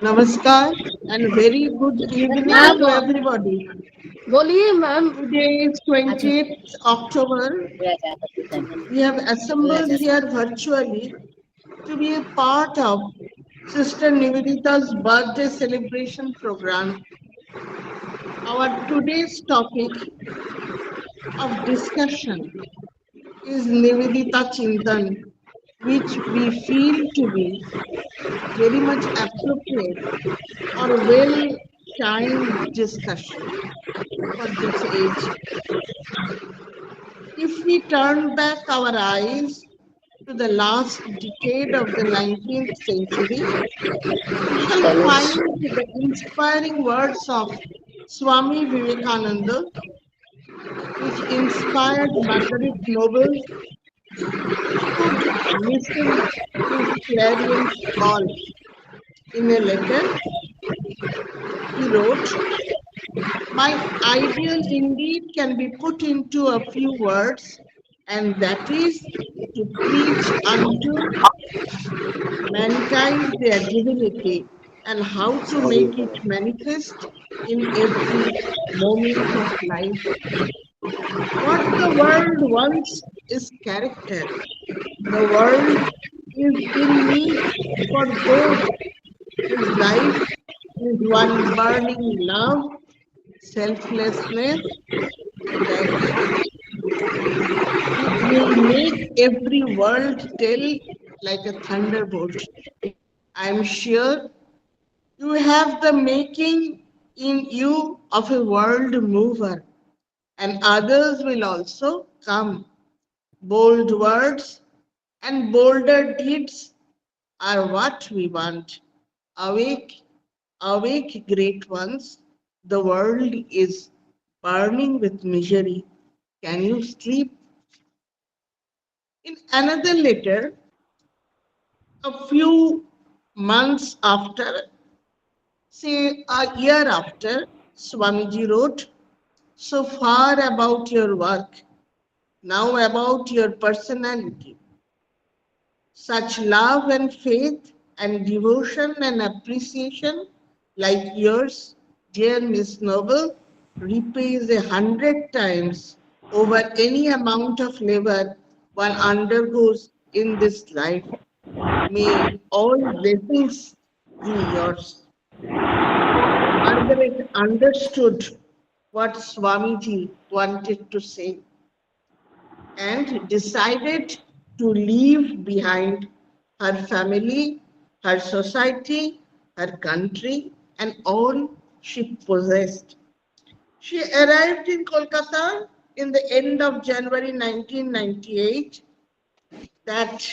Namaskar and very good evening ma'am to everybody. बोलिए ma'am Today is अच्छा 20th October. We have assembled here virtually to be a part of Sister Nivedita's birthday celebration program. Our today's topic of discussion is Nivedita Chintan, which we feel to be very much appropriate or well-timed discussion for this age. If we turn back our eyes to the last decade of the 19th century, we shall find the inspiring words of Swami Vivekananda, which inspired Margaret Noble, could listen his clarion call. In a letter, he wrote, "My ideal indeed can be put into a few words, and that is to preach unto mankind their divinity and how to make it manifest in every moment of life. What the world wants is character. The world is in need for those whose life is one burning love, selflessness, that will make every word tell like a thunderbolt. I'm sure you have the making in you of a world mover, and others will also come. Bold words and bolder deeds are what we want. Awake, awake, great ones. The world is burning with misery. Can you sleep? In another letter, a few months after, say a year after, Swamiji wrote, "So far about your work, now about your personality. Such love and faith and devotion and appreciation like yours, dear Miss Noble, repays 100 times over any amount of labor one undergoes in this life. May all blessings be yours." Margaret understood what Swamiji wanted to say and decided to leave behind her family, her society, her country, and all she possessed. She arrived in Kolkata in the end of January 1998. That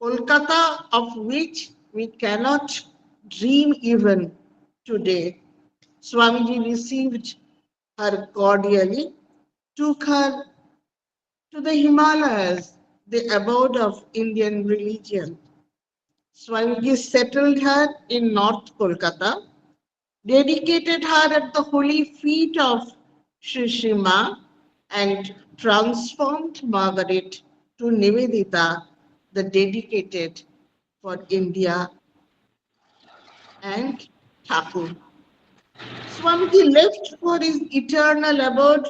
Kolkata of which we cannot dream even today. Swamiji received her cordially, took her to the Himalayas, the abode of Indian religion. Swamiji settled her in North Kolkata, dedicated her at the holy feet of Sri Shima, and transformed Margaret to Nivedita, the dedicated for India and Thakur. Swamiji left for his eternal abode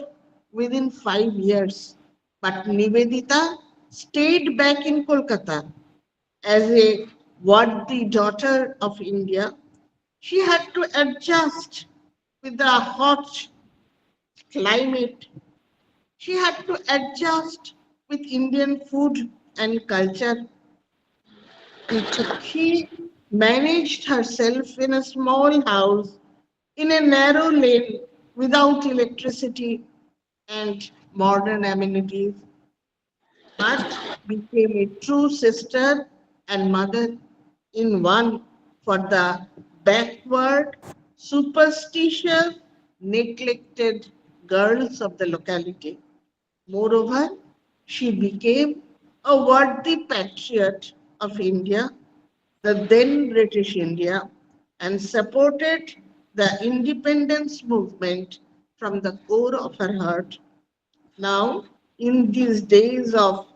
within 5 years, but Nivedita stayed back in Kolkata as a worthy daughter of India. She had to adjust with the hot climate. She had to adjust with Indian food and culture. She managed herself in a small house in a narrow lane without electricity and modern amenities, but became a true sister and mother in one for the backward, superstitious, neglected girls of the locality. Moreover, she became a worthy patriot of India, the then British India, and supported the independence movement from the core of her heart. Now, in these days of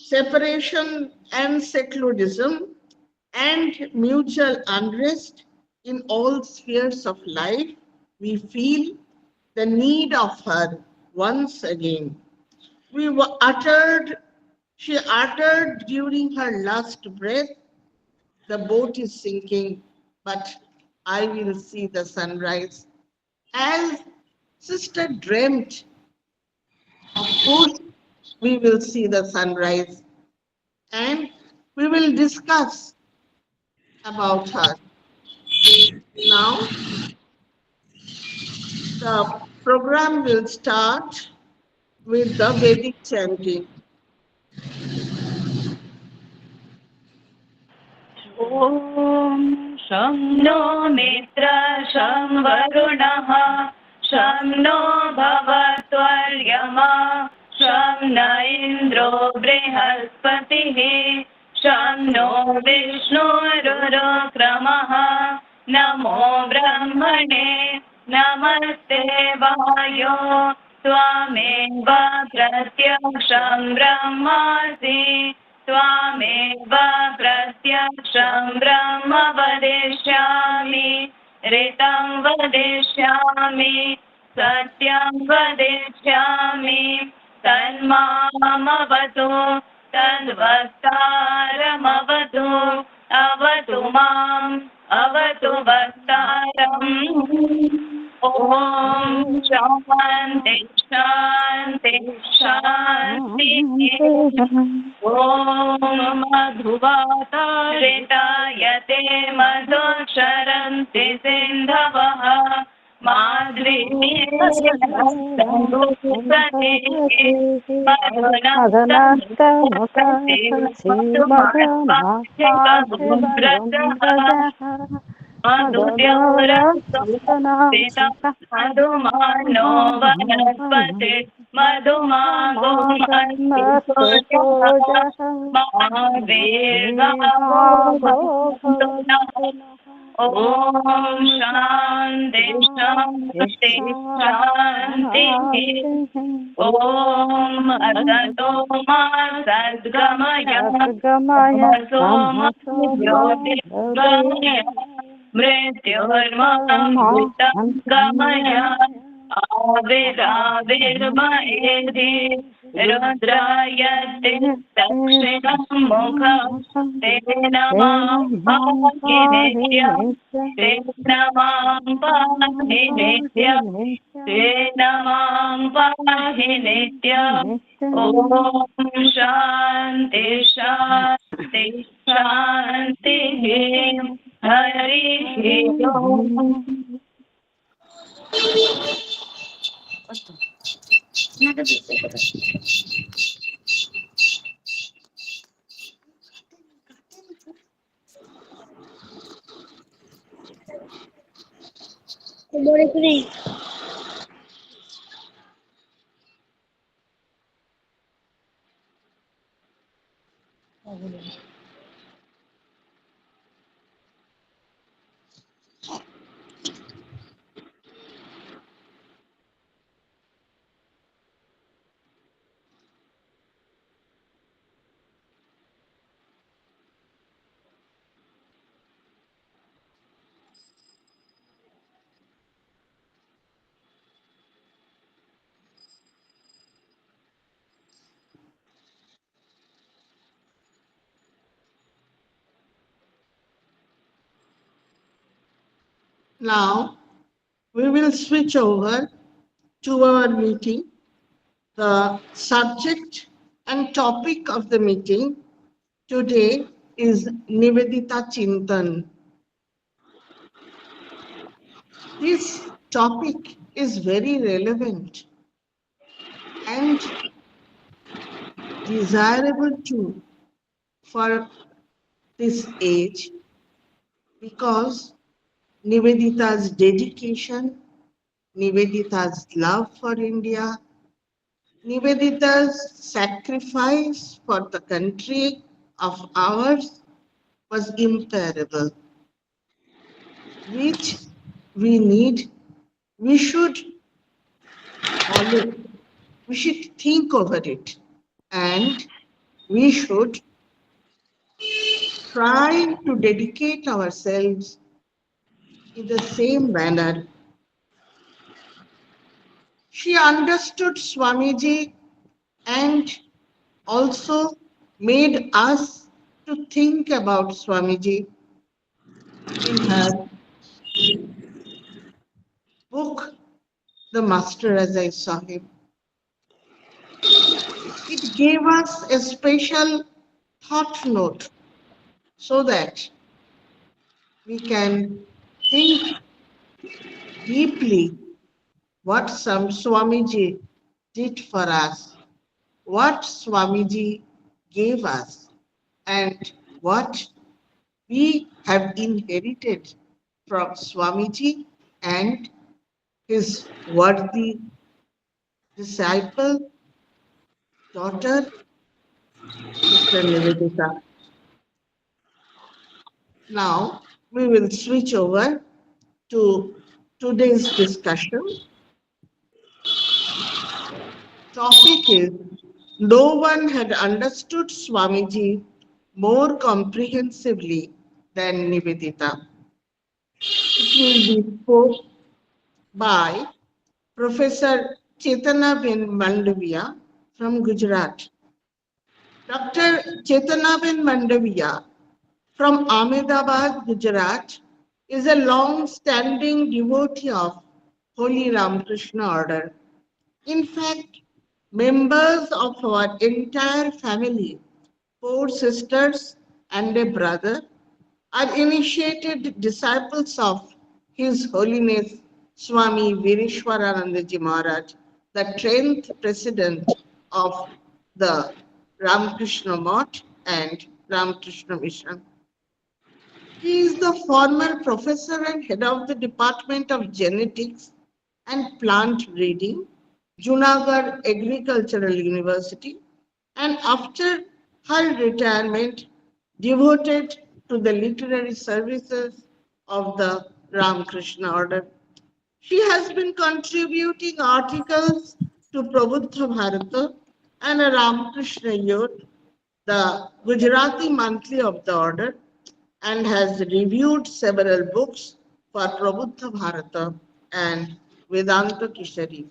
separation and seclurism, and mutual unrest in all spheres of life, we feel the need of her once again. She uttered during her last breath, the boat is sinking, but I will see the sunrise. As sister dreamt, of course, we will see the sunrise and we will discuss about her. Now, the program will start with the Vedic chanting. ॐ शं no मित्र शं वरुणः शं no भवत्वर्यमा शं न इन्द्रो बृहस्पतिः शं no विष्णुरुक्रमः नमो ब्रह्मणे नमस्ते वायो त्वमेव प्रत्यक्षं ब्रह्मासि त्वामेव प्रत्यक्षं ब्रह्म वदिष्यामि ऋतं वदिष्यामि सत्यं वदिष्यामि तन्मामवतु तद्वक्तारमवतु अवतु माम् अवतु वक्तारम् ॐ शान्ति शान्ति शान्तिः ॐ मधुवातारितायते मधुक्षरन्ति सिन्धवः मधुमानो वनस्पति मधुमागो ॐ शान्ति शान्ति शान्तिः ॐ असतो मा सद्गमय तमसो मा ज्योतिर्गमय मृत्योर्मामृतं गमय आविराविर्मयेधि रुद्रायते दक्षिणं मुखं तेन मां पाहि नित्यं तेन मां पाहि नित्यं तेन मां पाहि नित्यम् ॐ शान्ति शान्ति शान्तिः हरिः ओम् Now, we will switch over to our meeting. The subject and topic of the meeting today is Nivedita Chintan. This topic is very relevant and desirable too for this age because Nivedita's dedication, Nivedita's love for India, Nivedita's sacrifice for the country of ours was imparable, which we should follow, we should think over it and we should try to dedicate ourselves in the same manner. She understood Swamiji and also made us to think about Swamiji in her book, The Master as I Saw Him. It gave us a special thought note so that we can think deeply what some Swamiji did for us, what Swamiji gave us, and what we have inherited from Swamiji and his worthy disciple, daughter, Sister Nivedita. Now we will switch over to today's discussion. Topic is, no one had understood Swamiji more comprehensively than Nivedita. It will be spoken by Professor Chetnaben Mandavia from Gujarat. Dr. Chetnaben Mandavia from Ahmedabad, Gujarat, is a long-standing devotee of Holy Ramakrishna Order. In fact, members of our entire family, 4 sisters and a brother, are initiated disciples of His Holiness Swami Virishwaranandaji Maharaj, the 10th president of the Ramakrishna Math and Ramakrishna Mission. He is the former professor and head of the Department of Genetics and Plant Breeding, Junagadh Agricultural University, and after her retirement, devoted to the literary services of the Ramakrishna Order. She has been contributing articles to Prabuddha Bharata and a Ramakrishna Youth, the Gujarati monthly of the order, and has reviewed several books for Prabuddha Bharata and Vedanta Kishari.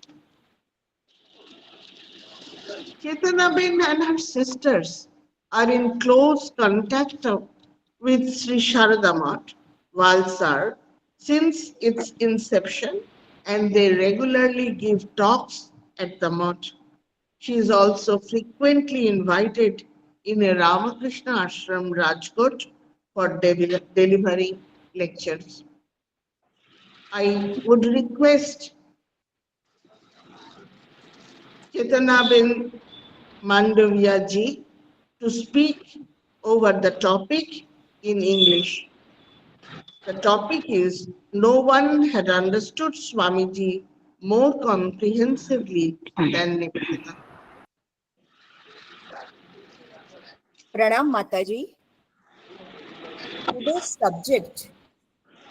Chetnaben and her sisters are in close contact with Sri Sarada Math, Valsad, since its inception, and they regularly give talks at the Math. She is also frequently invited in a Ramakrishna ashram, Rajkot, for delivering lectures. I would request Chetnaben Mandavia ji to speak over the topic in English. The topic is, no one had understood Swamiji more comprehensively than Nivedita. Pranam Mataji. Today's subject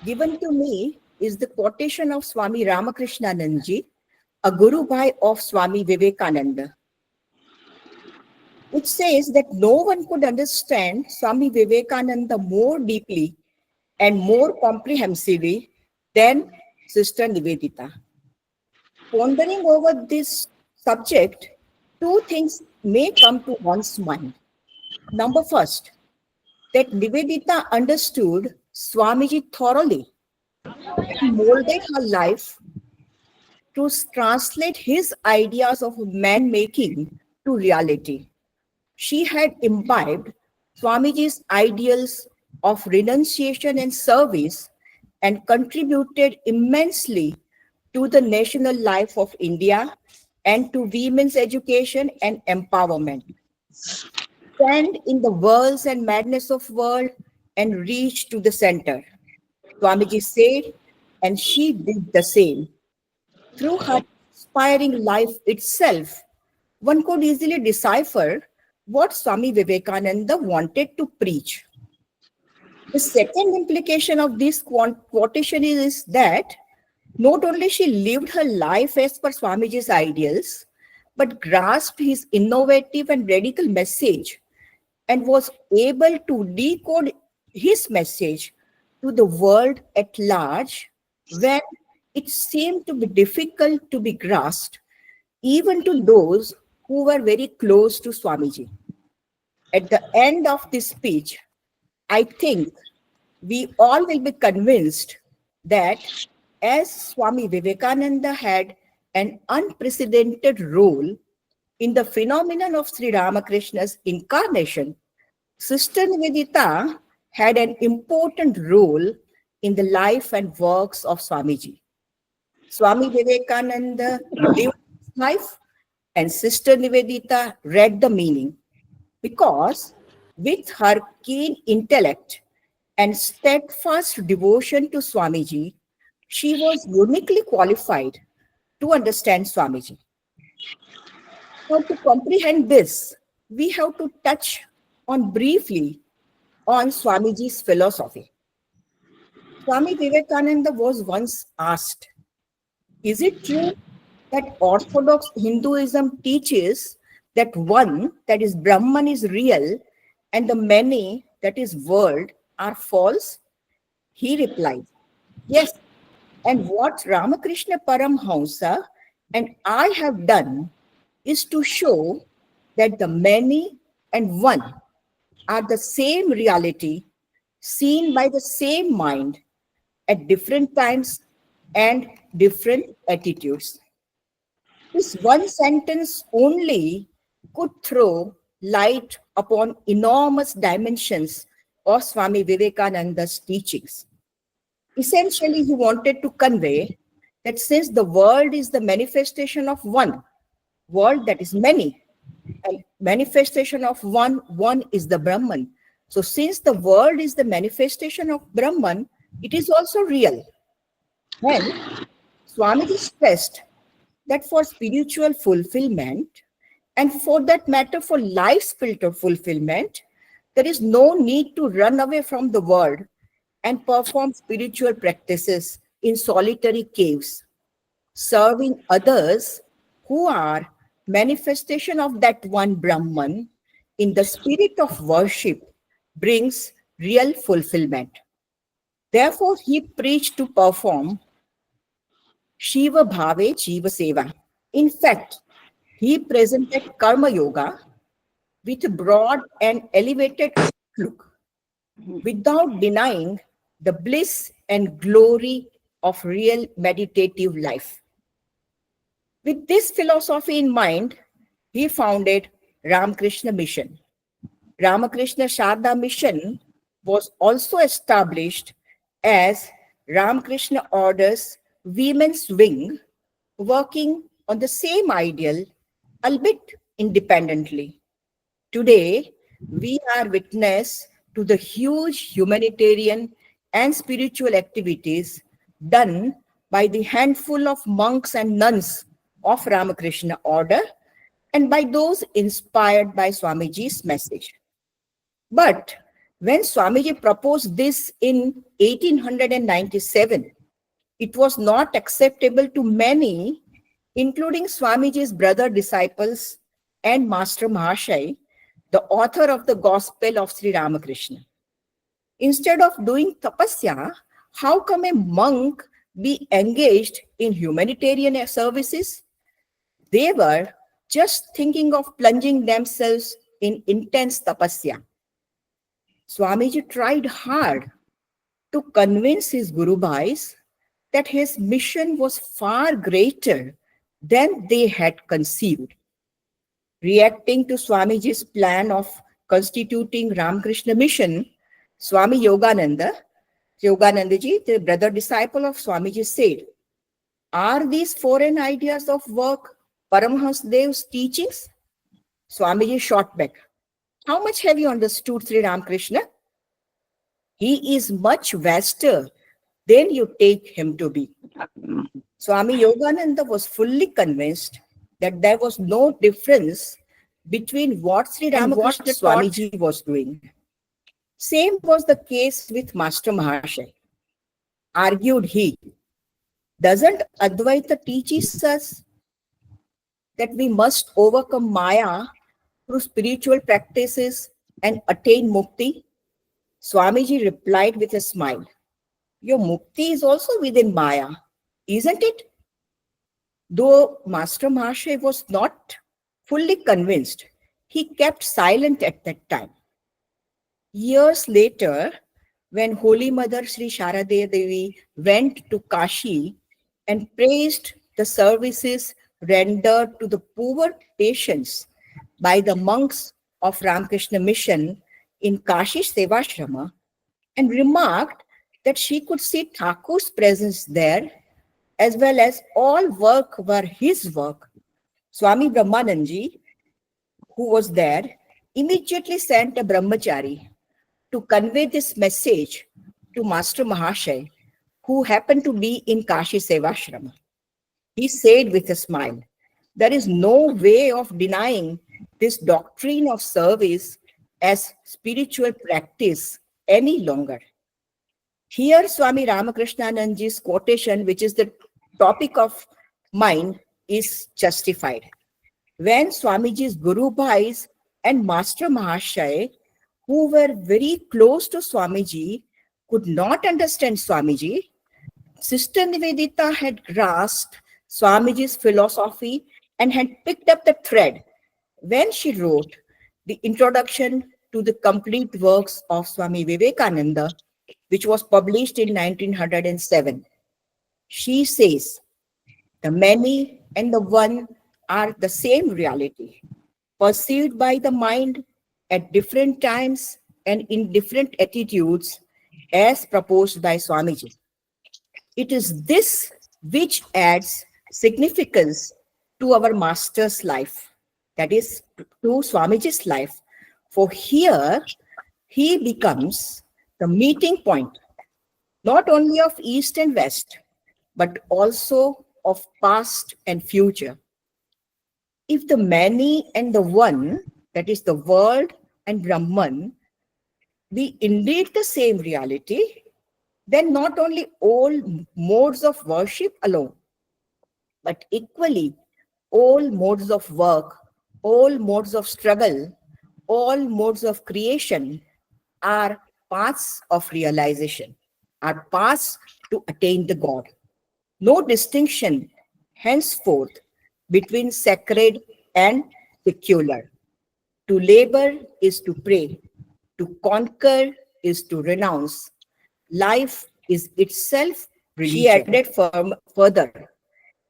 given to me is the quotation of Swami Ramakrishnananji, a Guru Bhai of Swami Vivekananda. It says that no one could understand Swami Vivekananda more deeply and more comprehensively than Sister Nivedita. Pondering over this subject, 2 things may come to one's mind. Number first, that Nivedita understood Swamiji thoroughly and molded her life to translate his ideas of man-making to reality. She had imbibed Swamiji's ideals of renunciation and service and contributed immensely to the national life of India and to women's education and empowerment. Stand in the whirls and madness of world and reach to the center. Swamiji said, and she did the same. Through her inspiring life itself, one could easily decipher what Swami Vivekananda wanted to preach. The second implication of this quotation is that not only she lived her life as per Swamiji's ideals, but grasped his innovative and radical message and was able to decode his message to the world at large when it seemed to be difficult to be grasped, even to those who were very close to Swamiji. At the end of this speech, I think we all will be convinced that as Swami Vivekananda had an unprecedented role in the phenomenon of Sri Ramakrishna's incarnation, Sister Nivedita had an important role in the life and works of Swamiji. Swami Vivekananda lived his life and Sister Nivedita read the meaning, because with her keen intellect and steadfast devotion to Swamiji, she was uniquely qualified to understand Swamiji. Now, to comprehend this, we have to touch on briefly on Swamiji's philosophy. Swami Vivekananda was once asked, is it true that Orthodox Hinduism teaches that one, that is Brahman, is real and the many, that is world, are false? He replied, yes, and what Ramakrishna Paramhamsa and I have done is to show that the many and one are the same reality seen by the same mind at different times and different attitudes. This one sentence only could throw light upon enormous dimensions of Swami Vivekananda's teachings. Essentially, he wanted to convey that since the world is the manifestation of one, world that is many, and manifestation of one, one is the Brahman. So since the world is the manifestation of Brahman, it is also real. Then Swamiji stressed that for spiritual fulfillment, and for that matter for life's fulfillment, there is no need to run away from the world and perform spiritual practices in solitary caves. Serving others who are manifestation of that one Brahman in the spirit of worship brings real fulfillment. Therefore, he preached to perform Shiva Bhave Jiva Seva. In fact, he presented Karma Yoga with a broad and elevated outlook, without denying the bliss and glory of real meditative life. With this philosophy in mind, he founded Ramakrishna Mission. Ramakrishna Sarada Mission was also established as Ramakrishna Order's women's wing, working on the same ideal, albeit independently. Today, we are witness to the huge humanitarian and spiritual activities done by the handful of monks and nuns of Ramakrishna Order and by those inspired by Swamiji's message. But when Swamiji proposed this in 1897, it was not acceptable to many, including Swamiji's brother disciples and Master Mahashai, the author of the Gospel of Sri Ramakrishna. Instead of doing tapasya, how come a monk be engaged in humanitarian services? They were just thinking of plunging themselves in intense tapasya. Swamiji tried hard to convince his Guru Bhais that his mission was far greater than they had conceived. Reacting to Swamiji's plan of constituting Ramakrishna Mission, Swami Yoganandaji, the brother disciple of Swamiji, said, "Are these foreign ideas of work Paramhansdev's teachings?" Swamiji shot back, "How much have you understood Sri Ramakrishna? He is much vaster than you take him to be." Swami Yogananda was fully convinced that there was no difference between what Sri Ramakrishna Swamiji was doing. Same was the case with Master Mahashai. Argued he, doesn't Advaita teaches us that we must overcome Maya through spiritual practices and attain mukti? Swamiji replied with a smile, your mukti is also within Maya, isn't it? Though Master Mahashay was not fully convinced, he kept silent at that time. Years later, when Holy Mother Sri Sarada Devi went to Kashi and praised the services rendered to the poor patients by the monks of Ramakrishna Mission in Kashi Sevashrama, and remarked that she could see Thakur's presence there, as well as all work were his work, Swami Brahmanandji, who was there, immediately sent a brahmachari to convey this message to Master Mahashay, who happened to be in Kashi Sevashrama. He said with a smile, there is no way of denying this doctrine of service as spiritual practice any longer. Here Swami Ramakrishnanandji's quotation, which is the topic of mine, is justified. When Swamiji's Guru Bhais and Master Mahashay, who were very close to Swamiji, could not understand Swamiji, Sister Nivedita had grasped Swamiji's philosophy and had picked up the thread when she wrote the introduction to the complete works of Swami Vivekananda, which was published in 1907. She says, the many and the one are the same reality, perceived by the mind at different times and in different attitudes as proposed by Swamiji. It is this which adds significance to our master's life, that is, to Swamiji's life. For here, he becomes the meeting point, not only of East and West, but also of past and future. If the many and the one, that is the world and Brahman, be indeed the same reality, then not only all modes of worship alone, but equally all modes of work, all modes of struggle, all modes of creation are paths of realization, are paths to attain the God. No distinction henceforth between sacred and secular. To labor is to pray, to conquer is to renounce. Life is itself religion. She added further,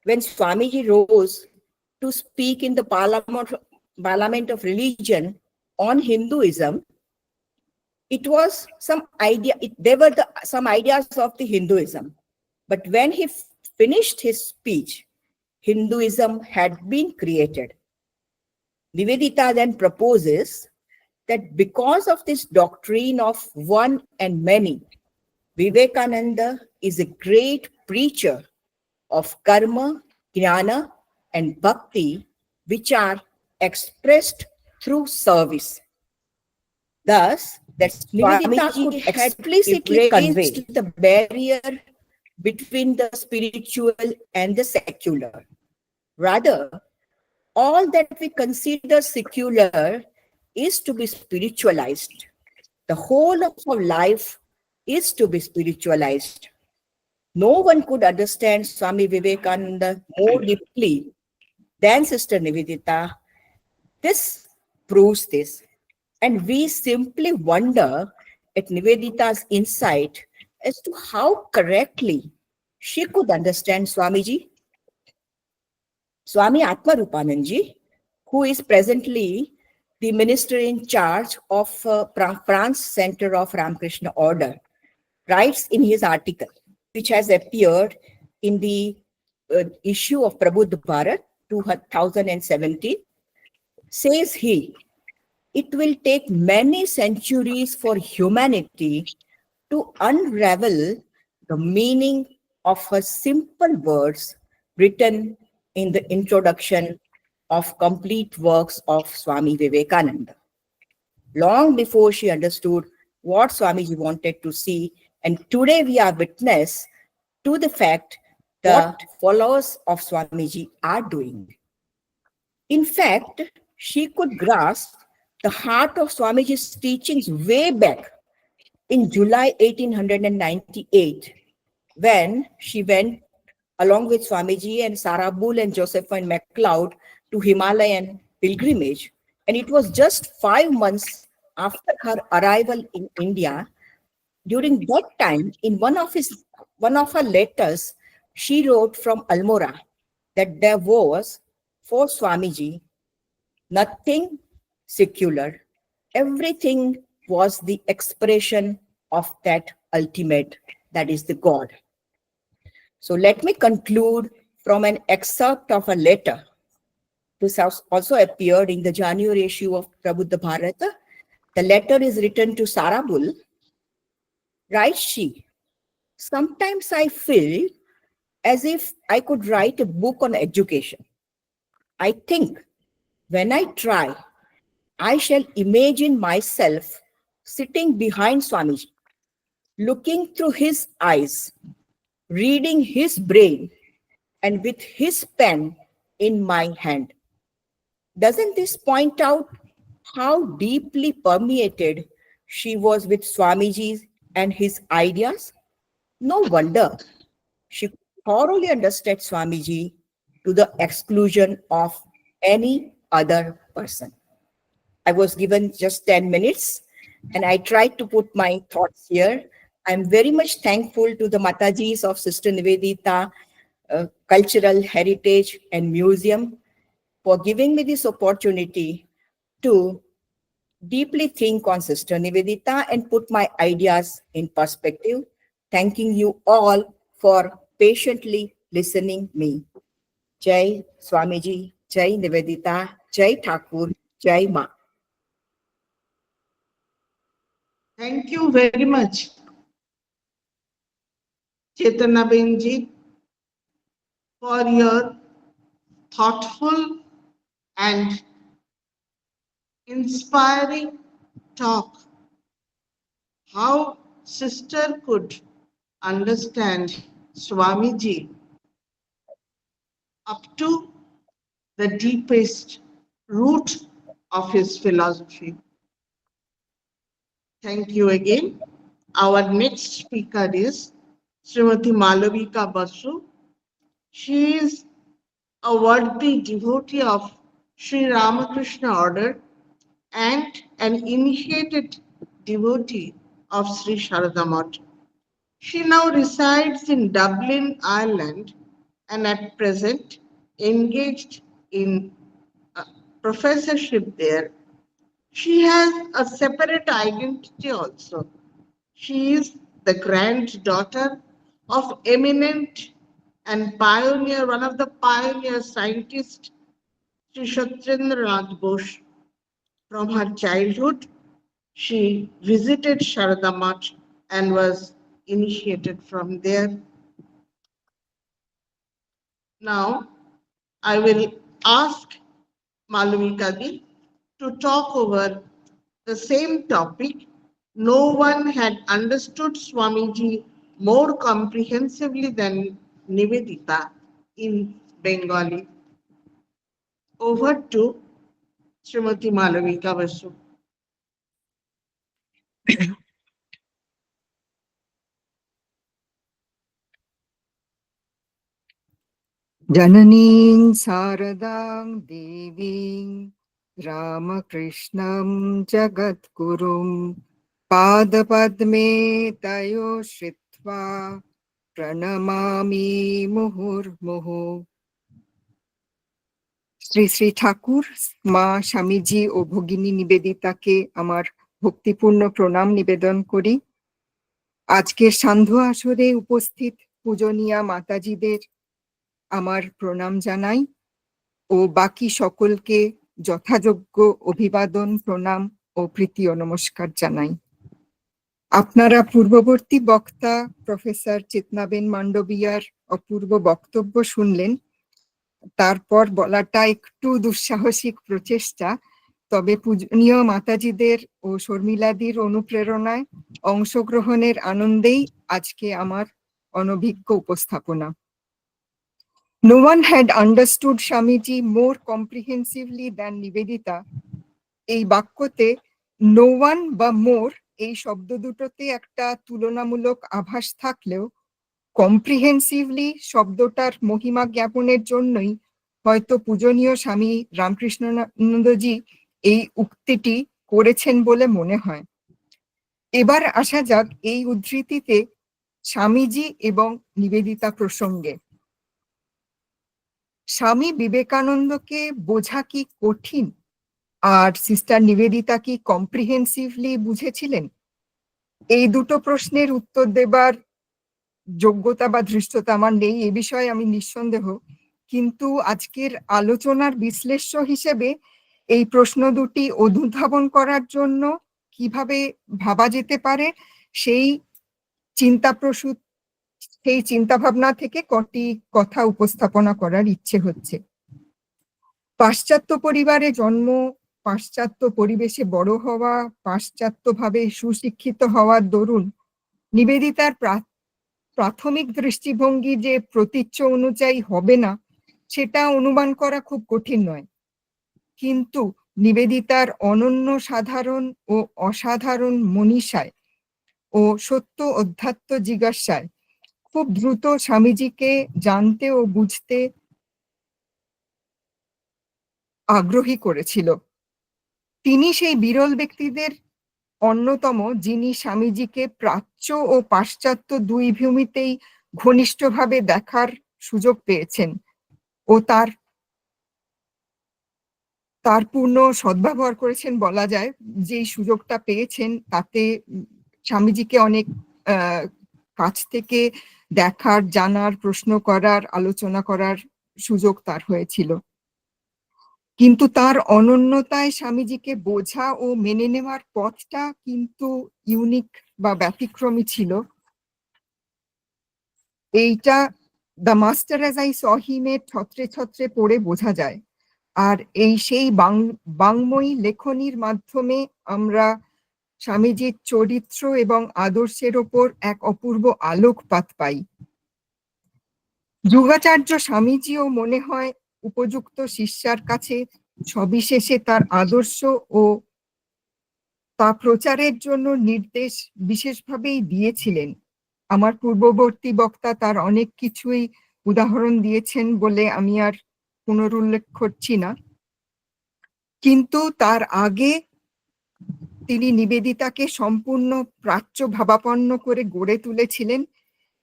when Swamiji rose to speak in the Parliament of Religion on Hinduism, it was some idea, there were some ideas of the Hinduism. But when he finished his speech, Hinduism had been created. Nivedita then proposes that because of this doctrine of one and many, Vivekananda is a great preacher of karma, jnana, and bhakti, which are expressed through service. Thus, that Nivedita could explicitly convey the barrier between the spiritual and the secular. Rather, all that we consider secular is to be spiritualized. The whole of our life is to be spiritualized. No one could understand Swami Vivekananda more deeply than Sister Nivedita. This proves this. And we simply wonder at Nivedita's insight as to how correctly she could understand Swamiji. Swami Atmarupananji, who is presently the minister in charge of France Center of Ramakrishna Order, writes in his article, which has appeared in the issue of Prabhuddha Bharat 2017, says he, it will take many centuries for humanity to unravel the meaning of her simple words written in the introduction of complete works of Swami Vivekananda. Long before she understood what Swamiji wanted to see, and today we are witness to the fact that what followers of Swamiji are doing. In fact, she could grasp the heart of Swamiji's teachings way back in July 1898, when she went along with Swamiji and Sarah Bull and Josephine MacLeod to Himalayan pilgrimage. And it was just 5 months after her arrival in India. During that time, in one of her letters, she wrote from Almora that there was, for Swamiji, nothing secular. Everything was the expression of that ultimate, that is the God. So let me conclude from an excerpt of a letter. This has also appeared in the January issue of Prabuddha Bharata. The letter is written to Sarah Bull. Writes she, sometimes I feel as if I could write a book on education. I think when I try, I shall imagine myself sitting behind Swamiji, looking through his eyes, reading his brain, and with his pen in my hand. Doesn't this point out how deeply permeated she was with Swamiji and his ideas? No wonder she thoroughly understood Swamiji to the exclusion of any other person. I was given just 10 minutes and I tried to put my thoughts here. I'm very much thankful to the Matajis of Sister Nivedita Cultural Heritage and Museum for giving me this opportunity to deeply think on Sister Nivedita and put my ideas in perspective. Thanking you all for patiently listening me. Jai Swamiji, Jai Nivedita, Jai Thakur, Jai Ma. Thank you very much, Chetnaben ji, for your thoughtful and inspiring talk. How sister could understand Swamiji up to the deepest root of his philosophy. Thank you again. Our next speaker is Srimati Malabika Basu. She is a worthy devotee of Sri Ramakrishna order and an initiated devotee of Sri Sarada Math. She now resides in Dublin, Ireland, and at present engaged in a professorship there. She has a separate identity also. She is the granddaughter of eminent and pioneer, one of the pioneer scientists, Sri Satyendra Bose. From her childhood, she visited Sarada Math and was initiated from there. Now, I will ask Malabika Ji to talk over the same topic. No one had understood Swamiji more comprehensively than Nivedita in Bengali. Over to Srimati Malabika Basu. Jananīṃ Sāradāṃ Devīṃ Rāmakrishnam Jagatgurum Pādapadme Tayo Shritva Pranamāmi Muhurmuhu. Shri Shri Thakur, মা স্বামীজি ও ভগিনী নিবেদিতাকে আমার ভক্তিপূর্ণ প্রণাম নিবেদন করি। আজকের সান্ধ্য আসরে উপস্থিত পূজনীয়া মাতাজিদের আমার প্রণাম জানাই ও বাকি সকলকে যথাযোগ্য অভিবাদন, প্রণাম ও প্রীতি ও নমস্কার জানাই। আপনারা পূর্ববর্তী বক্তা প্রফেসর চেতনাবেন মান্ডবিয়ার অপূর্ব বক্তব্য শুনলেন। তারপর বলাটা একটু দুঃসাহসিক প্রচেষ্টা, তবে পূজনীয় মাতাজিদের ও শর্মিলাদির অনুপ্রেরণায় অংশগ্রহণের আনন্দেই আজকে আমার অনভিজ্ঞ উপস্থাপনা। No one had understood Swamiji more comprehensively than Nivedita এই বাক্যতে নো ওয়ান বা মোর এই শব্দ দুটোতে একটা তুলনামূলক আভাস থাকলেও কম্প্রিহেন্সিভলি শব্দটার মহিমা জ্ঞাপনের জন্যই হয়তো পূজনীয় স্বামী রামকৃষ্ণানন্দজি এই উক্তিটি করেছেন বলে মনে হয়। এবার আসা যাক এই উদ্ধৃতিতে স্বামীজি এবং নিবেদিতা প্রসঙ্গে। স্বামী বিবেকানন্দকে বোঝা কি কঠিন আর সিস্টার নিবেদিতা কি কম্প্রিহেন্সিভলি বুঝেছিলেন? এই দুটো প্রশ্নের উত্তর দেবার যোগ্যতা বা ধৃষ্টতা আমার নেই, এ বিষয়ে আমি নিঃসন্দেহ। কিন্তু আজকের আলোচনার বিশ্লেষ্য হিসেবে এই প্রশ্ন দুটি অনুধাবন করার জন্য কিভাবে ভাবা যেতে পারে সেই চিন্তা ভাবনা থেকে কটি কথা উপস্থাপনা করার ইচ্ছে হচ্ছে। পাশ্চাত্য পরিবারে জন্ম, পাশ্চাত্য পরিবেশে বড় হওয়া, পাশ্চাত্যভাবে সুশিক্ষিত হওয়ার দরুন নিবেদিতার প্রাথমিক দৃষ্টিভঙ্গি যে প্রতীচ্য অনুযায়ী হবে না সেটা অনুমান করা খুব কঠিন নয়। কিন্তু নিবেদিতার অনন্য সাধারণ ও অসাধারণ মনীষায় ও সত্য অধ্যাত্ম জিজ্ঞাসায় খুব দ্রুত স্বামীজিকে জানতে ও বুঝতে আগ্রহী করেছিল। তিনি সেই বিরল ব্যক্তিদের অন্যতম যিনি স্বামীজিকে প্রাচ্য ও পাশ্চাত্য দুই ভূমিতেই ঘনিষ্ঠভাবে দেখার সুযোগ পেয়েছেন ও তার পূর্ণ সদ্ব্যবহার করেছেন বলা যায়। যেই সুযোগটা পেয়েছেন তাতে স্বামীজিকে অনেক কাছ থেকে দেখার, জানার, প্রশ্ন করার, আলোচনা করার সুযোগ তার হয়েছিল। কিন্তু তার অনন্যতায় স্বামীজিকে বোঝা ও মেনে নেওয়ার পথটা কিন্তু ইউনিক বা ব্যতিক্রমী ছিল। এইটা the master as I saw হিমের ছত্রে ছত্রে পড়ে বোঝা যায়। আর সেই বাংময়ী লেখনীর মাধ্যমে আমরা স্বামীজির চরিত্র এবং আদর্শের ওপর এক অপূর্ব আলোকপাত পাই। যুগাচার্য স্বামীজিও মনে হয় উপযুক্ত শিষ্যার কাছে সবিশেষে তার আদর্শ ও তা প্রচারের জন্য নির্দেশ বিশেষভাবেই দিয়েছিলেন। আমার পূর্ববর্তী বক্তা তার অনেক কিছুই উদাহরণ দিয়েছেন বলে আমি আর পুনরুল্লেখ করছি না। কিন্তু তার আগে তিনি নিবেদিতাকে সম্পূর্ণ প্রাচ্য ভাবাপন্ন করে গড়ে তুলেছিলেন।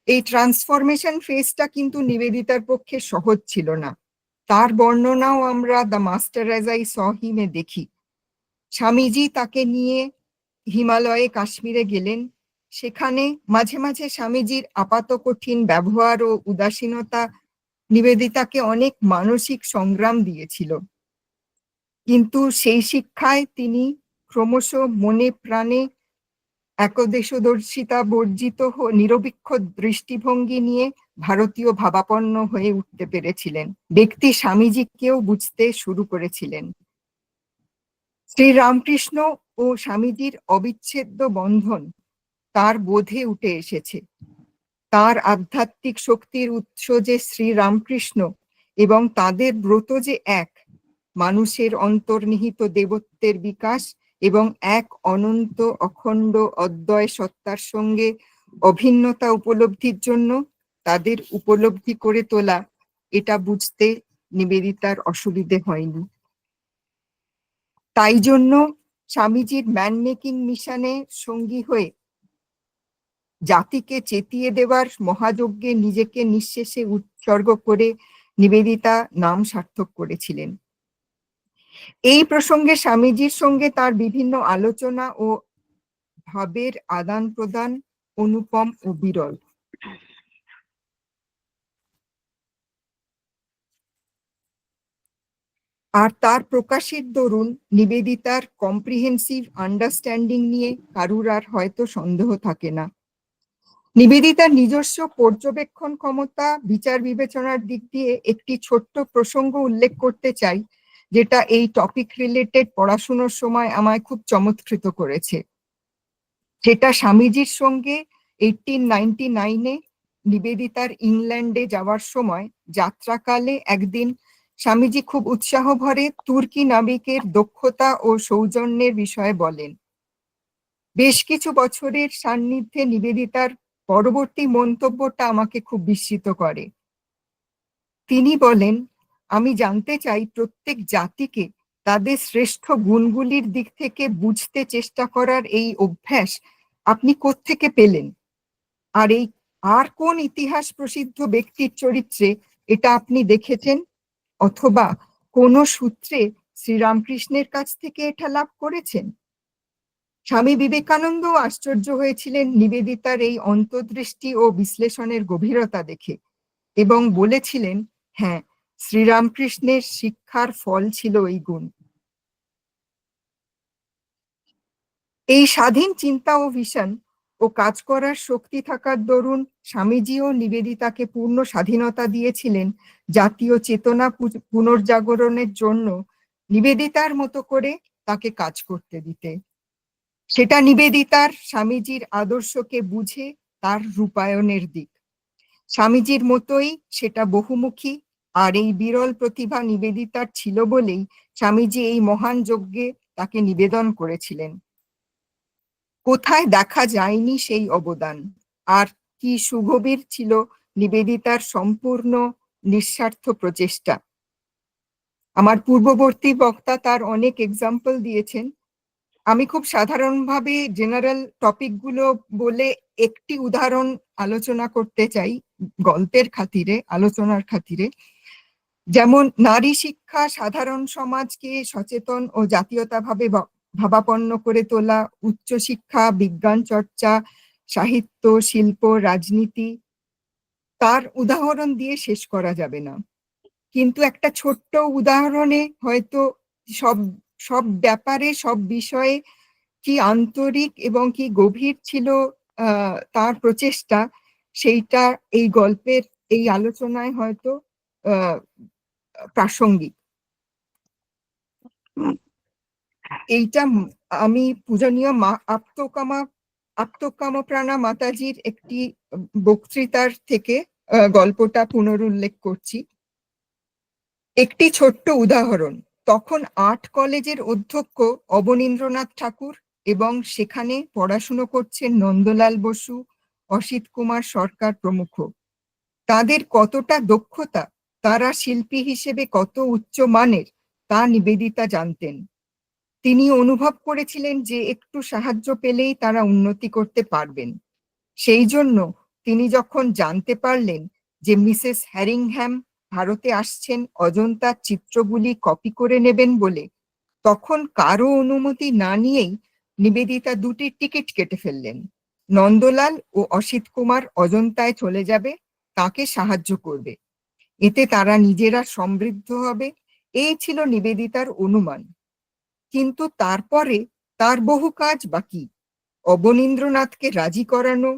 এই ট্রান্সফরমেশন ফেজটা কিন্তু নিবেদিতার পক্ষে সহজ ছিল না। তার বর্ণনাও আমরা the master as I saw হিমে দেখি। স্বামীজি তাকে নিয়ে হিমালয়ে কাশ্মীরে গেলেন। সেখানে মাঝে মাঝে স্বামীজির আপাত কঠিন ব্যবহার ও উদাসীনতা নিবেদিতাকে অনেক মানসিক সংগ্রাম দিয়েছিল। কিন্তু সেই শিক্ষায় তিনি ক্রমশ মনে প্রাণে একদেশদর্শিতা বর্জিত নিরপেক্ষ দৃষ্টিভঙ্গি নিয়ে ভারতীয় ভাবাপন্ন হয়ে উঠতে পেরেছিলেন। ব্যক্তি স্বামীজিকেও বুঝতে শুরু করেছিলেন। শ্রীরামকৃষ্ণ ও স্বামীজির অবিচ্ছেদ্য বন্ধন তার বোধে উঠে এসেছে। তার আধ্যাত্মিক শক্তির উৎস যে শ্রীরামকৃষ্ণ এবং তাদের ব্রত যে এক, মানুষের অন্তর্নিহিত দেবত্বের বিকাশ এবং এক অনন্ত অখণ্ড অদ্বয় সত্তার সঙ্গে অভিন্নতা উপলব্ধির জন্য তাদের উপলব্ধি করে তোলা, এটা বুঝতে নিবেদিতার অসুবিধে হয়নি। তাই জন্য স্বামীজির ম্যান মেকিং মিশনে সঙ্গী হয়ে জাতিকে চেতিয়ে দেওয়ার মহাযজ্ঞে নিজেকে নিঃশেষে উৎসর্গ করে নিবেদিতা নাম সার্থক করেছিলেন। এই প্রসঙ্গে স্বামীজির সঙ্গে তার বিভিন্ন আলোচনা ও ভাবের আদান প্রদান অনুপম ও বিরল। আর তার প্রকাশের দরুন নিবেদিতার কম্প্রিহেন্সিভ আন্ডারস্ট্যান্ডিং নিয়ে কারুর আর হয়তো সন্দেহ থাকে না। নিবেদিতার নিজস্ব পর্যবেক্ষণ ক্ষমতা, বিচার বিবেচনার দিক দিয়ে একটি ছোট্ট প্রসঙ্গ উল্লেখ করতে চাই, যেটা এই টপিক রিলেটেড পড়াশোনার সময় আমায় খুব চমৎকৃত করেছে। সেটা স্বামীজির সঙ্গে 1899-এ নিবেদিতার ইংল্যান্ডে যাওয়ার সময় যাত্রাকালে একদিন স্বামীজি খুব উৎসাহ ভরে তুর্কি নাবিকের দক্ষতা ও সৌজন্যের বিষয়ে বলেন। বেশ কিছু বছরের সান্নিধ্যে নিবেদিতার পরবর্তী মন্তব্যটা আমাকে খুব বিস্মিত করে। তিনি বলেন, আমি জানতে চাই প্রত্যেক জাতিকে তাদের শ্রেষ্ঠ গুণগুলির দিক থেকে বুঝতে চেষ্টা করার এই অভ্যাস আপনি কোত্থেকে পেলেন? আর কোন ইতিহাস প্রসিদ্ধ ব্যক্তির চরিত্রে এটা আপনি দেখেছেন, অথবা কোন সূত্রে শ্রীরামকৃষ্ণের কাছ থেকে এটা লাভ করেছেন? স্বামী বিবেকানন্দ আশ্চর্য হয়েছিলেন নিবেদিতার এই অন্তর্দৃষ্টি ও বিশ্লেষণের গভীরতা দেখে, এবং বলেছিলেন, হ্যাঁ, শ্রীরামকৃষ্ণের শিক্ষার ফল ছিল এই গুণ। এই স্বাধীন চিন্তা ও ভিশন ও কাজ করার শক্তি থাকার দরুন স্বামীজিও নিবেদিতাকে পূর্ণ স্বাধীনতা দিয়েছিলেন জাতীয় চেতনা পুনর্জাগরণের জন্য নিবেদিতার মতো করে তাকে কাজ করতে দিতে। সেটা নিবেদিতার স্বামীজির আদর্শকে বুঝে তার রূপায়ণের দিক। স্বামীজির মতোই সেটা বহুমুখী, আর এই বিরল প্রতিভা নিবেদিতার ছিল বলেই স্বামীজি এই মহান যজ্ঞে তাকে নিবেদন করেছিলেন। কোথায় দেখা যায়নি সেই অবদান, আর কি সুগভীর ছিল নিবেদিতার সম্পূর্ণ নিঃস্বার্থ প্রচেষ্টা। আমার পূর্ববর্তী বক্তা তার অনেক এক্সাম্পল দিয়েছেন। আমি খুব সাধারণভাবে জেনারেল টপিকগুলো বলে একটি উদাহরণ আলোচনা করতে চাই গল্পের খাতিরে, আলোচনার খাতিরে। যেমন নারী শিক্ষা সাধারণ সমাজকে সচেতন ও জাতীয়তাভাবে ভাবাপন্ন করে তোলা, উচ্চশিক্ষা, বিজ্ঞান চর্চা, সাহিত্য, শিল্প, রাজনীতি, তার উদাহরণ দিয়ে শেষ করা যাবে না। কিন্তু একটা ছোট্ট উদাহরণে হয়তো সব ব্যাপারে, সব বিষয়ে কি আন্তরিক এবং কি গভীর ছিল তার প্রচেষ্টা, সেইটা এই গল্পের এই আলোচনায় হয়তো প্রাসঙ্গিক। এইটা আমি পূজনীয় আপ্তকামপ্রাণা মাতাজির একটি বক্তৃতার থেকে গল্পটা পুনরুল্লেখ করছি। একটি ছোট্ট উদাহরণ, তখন আর্ট কলেজের অধ্যক্ষ অবনীন্দ্রনাথ ঠাকুর এবং সেখানে পড়াশুনো করছেন নন্দলাল বসু, অসিত কুমার সরকার প্রমুখ। তাদের কতটা দক্ষতা, তারা শিল্পী হিসেবে কত উচ্চ মানের, তা নিবেদিতা জানতেন। তিনি অনুভব করেছিলেন যে একটু সাহায্য পেলেই তারা উন্নতি করতে পারবেন। সেই জন্য তিনি যখন জানতে পারলেন যে মিসেস হ্যারিংহ্যাম ভারতে আসছেন অজন্তার চিত্রগুলি কপি করে নেবেন বলে, তখন কারো অনুমতি না নিয়েই নিবেদিতা দুটি টিকিট কেটে ফেললেন। নন্দলাল ও অসিত কুমার অজন্তায় চলে যাবে, তাকে সাহায্য করবে, এতে তারা নিজেরা সমৃদ্ধ হবে, এই ছিল নিবেদিতার অনুমান। কিন্তু তারপরে তার বহু কাজ বাকি। অবনীন্দ্রনাথকে রাজি করানো,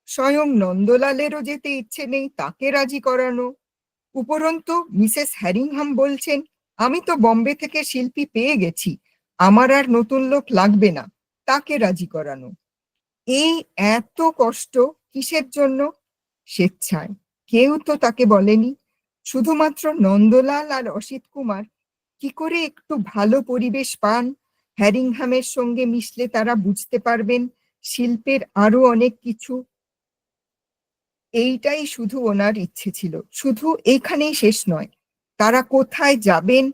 স্বয়ং নন্দলালেরও যেতে ইচ্ছে নেই, তাকে রাজি করানো। উপরন্তু মিসেস হ্যারিংহাম বলছেন, আমি তো বম্বে থেকে শিল্পী পেয়ে গেছি, আমার আর নতুন লোক লাগবে না, তাকে রাজি করানো। এই এত কষ্ট কিসের জন্য? স্বেচ্ছায়। কেউ তো তাকে বলেনি। শুধুমাত্র নন্দলাল আর অসিত কুমার কি করে একটু ভালো পরিবেশ পান, হ্যারিংহামের সঙ্গে মিশলে তারা বুঝতে পারবেন শিল্পের আরো অনেক কিছু। এইটাই শুধু ওনার ইচ্ছে ছিল। শুধু এইখানেই শেষ নয়, তারা কোথায় যাবেন,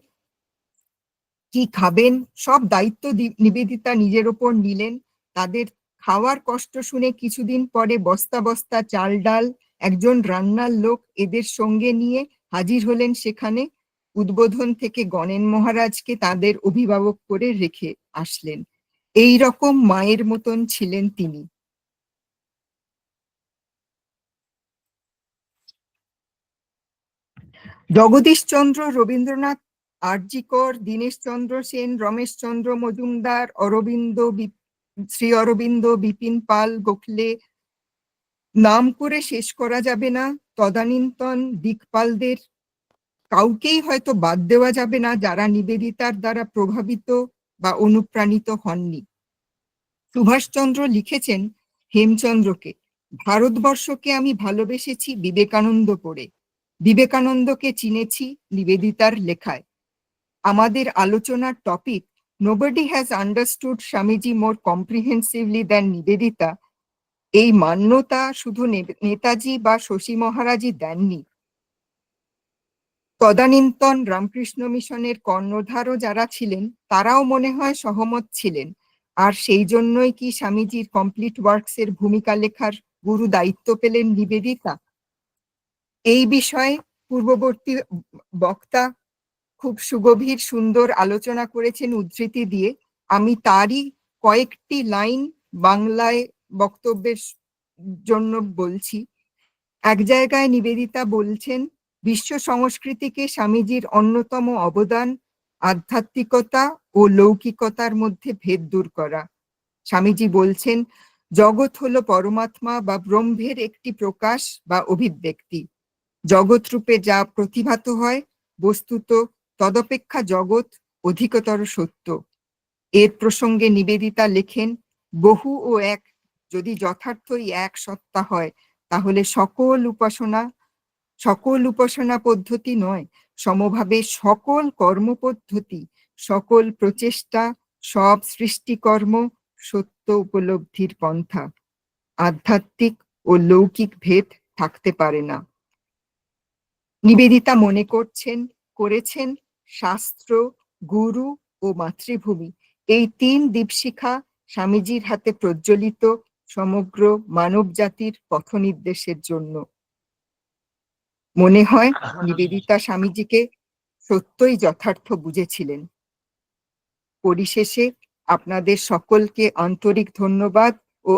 কি খাবেন, সব দায়িত্ব নিবেদিতা নিজের ওপর নিলেন। তাদের খাওয়ার কষ্ট শুনে কিছুদিন পরে বস্তা বস্তা চাল ডাল, একজন রান্নার লোক এদের সঙ্গে নিয়ে হাজির হলেন সেখানে। উদ্বোধন থেকে গণেন মহারাজকে তাদের অভিভাবক করে রেখে আসলেন। এই রকম মায়ের মতন ছিলেন তিনি। জগদীশচন্দ্র, রবীন্দ্রনাথ, আরজিকর, দীনেশচন্দ্র সেন, রমেশচন্দ্র মজুমদার, শ্রী অরবিন্দ, বিপিন পাল, গোখলে, নাম করে শেষ করা যাবে না। তদানীন্তন দিকপালদের কাউকেই হয়তো বাদ দেওয়া যাবে না যারা নিবেদিতার দ্বারা প্রভাবিত বা অনুপ্রাণিত হননি। সুভাষচন্দ্র লিখেছেন হেমচন্দ্রকে, ভারতবর্ষকে আমি ভালোবেসেছি বিবেকানন্দ পড়ে, বিবেকানন্দকে চিনেছি নিবেদিতার লেখায়। আমাদের আলোচনার topic Nobody has understood Swamiji more comprehensively than Nivedita। এই মান্যতা শুধু নেতাজি বা শশী মহারাজই দেননি, তদানীন্তন রামকৃষ্ণ মিশনের কর্ণধারও যারা ছিলেন তারাও মনে হয় সহমত ছিলেন। আর সেই জন্যই কি স্বামীজির কমপ্লিট ওয়ার্কস এর ভূমিকা লেখার গুরু দায়িত্ব পেলেন নিবেদিতা? এই বিষয়ে পূর্ববর্তী বক্তা খুব সুগভীর সুন্দর আলোচনা করেছেন উদ্ধৃতি দিয়ে। আমি তারই কয়েকটি লাইন বাংলায় বক্তব্যের জন্য বলছি। এক জায়গায় নিবেদিতা বলছেন, বিশ্ব সংস্কৃতিকে স্বামীজির অন্যতম অবদান আধ্যাত্মিকতা ও লৌকিকতার মধ্যে ভেদ দূর করা। স্বামীজি বলছেন, জগৎ হলো পরমাত্মা বা ব্রহ্মের একটি প্রকাশ বা অভিব্যক্তি। জগৎ রূপে যা প্রতিভাত হয় বস্তুত তদপেক্ষা জগৎ অধিকতর সত্য। এর প্রসঙ্গে নিবেদিতা লেখেন, বহু ও এক যদি যথার্থই এক সত্তা হয় তাহলে সকল উপাসনা পদ্ধতি নয়, সমভাবে সকল কর্মপদ্ধতি, সকল প্রচেষ্টা, সব সৃষ্টিকর্ম সত্য উপলব্ধির পন্থা। আধ্যাত্মিক ও লৌকিক ভেদ থাকতে পারে না। নিবেদিতা মনে করেছেন শাস্ত্র, গুরু ও মাতৃভূমি এই তিন দীপশিখা স্বামীজির হাতে প্রজ্বলিত সমগ্র মানব জাতির পথ নির্দেশের জন্য। মনে হয় নিবেদিতা স্বামীজিকে সত্যই যথার্থ বুঝেছিলেন। পরিশেষে আপনাদের সকলকে আন্তরিক ধন্যবাদ ও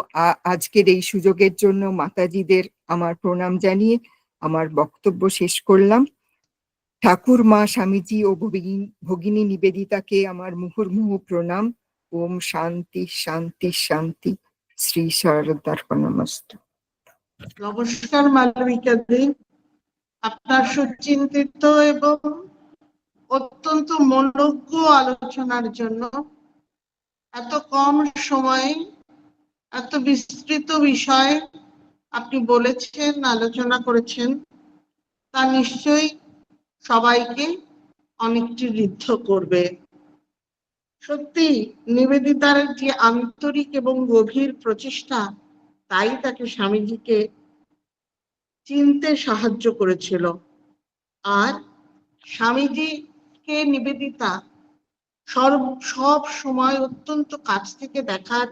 আজকের এই সুযোগের জন্য মাতাজিদের আমার প্রণাম জানিয়ে আমার বক্তব্য শেষ করলাম। ঠাকুর মা স্বামীজি ও ভগিনী নিবেদিতাকে আমার মুহুর্মুহু প্রণাম। ওম শান্তি শান্তি শান্তি। শ্রী শারদার্পণমস্তু। নমস্কার মালবিকা দি, আপনার সুচিন্তিত এবং অত্যন্ত মনোজ্ঞ আলোচনার জন্য। এত কম সময়ে এত বিস্তৃত বিষয় আপনি বলেছেন, আলোচনা করেছেন, তা নিশ্চয়ই সবাইকে অনেকটি ঋদ্ধ করবে। সত্যি নিবেদিতার যে আন্তরিক এবং গভীর প্রচেষ্টা, তাই তাকে স্বামীজিকে চিনতে সাহায্য করেছিল। আর স্বামীজিকে নিবেদিতা সব সময় অত্যন্ত কাছ থেকে দেখার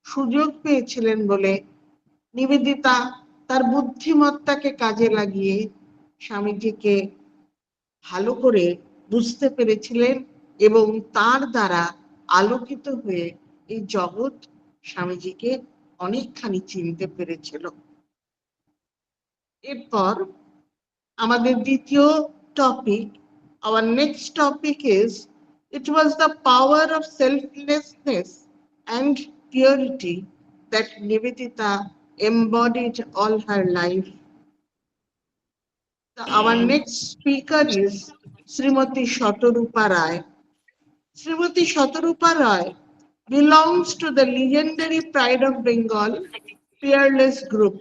সুযোগ পেয়েছিলেন বলে নিবেদিতা তার বুদ্ধিমত্তাকে কাজে লাগিয়ে স্বামীজিকে ভালো করে বুঝতে পেরেছিলেন এবং তার দ্বারা আলোকিত হয়ে এই জগৎ স্বামীজিকে অনেকখানি চিনতে পেরেছিল। এরপর আমাদের দ্বিতীয় topic, our next topic is, it was the power of selflessness and purity that Nivedita embodied all her life. Our next speaker is Srimati Satarupa Rai. Srimati Satarupa Rai belongs to the legendary Pride of Bengal Fearless group,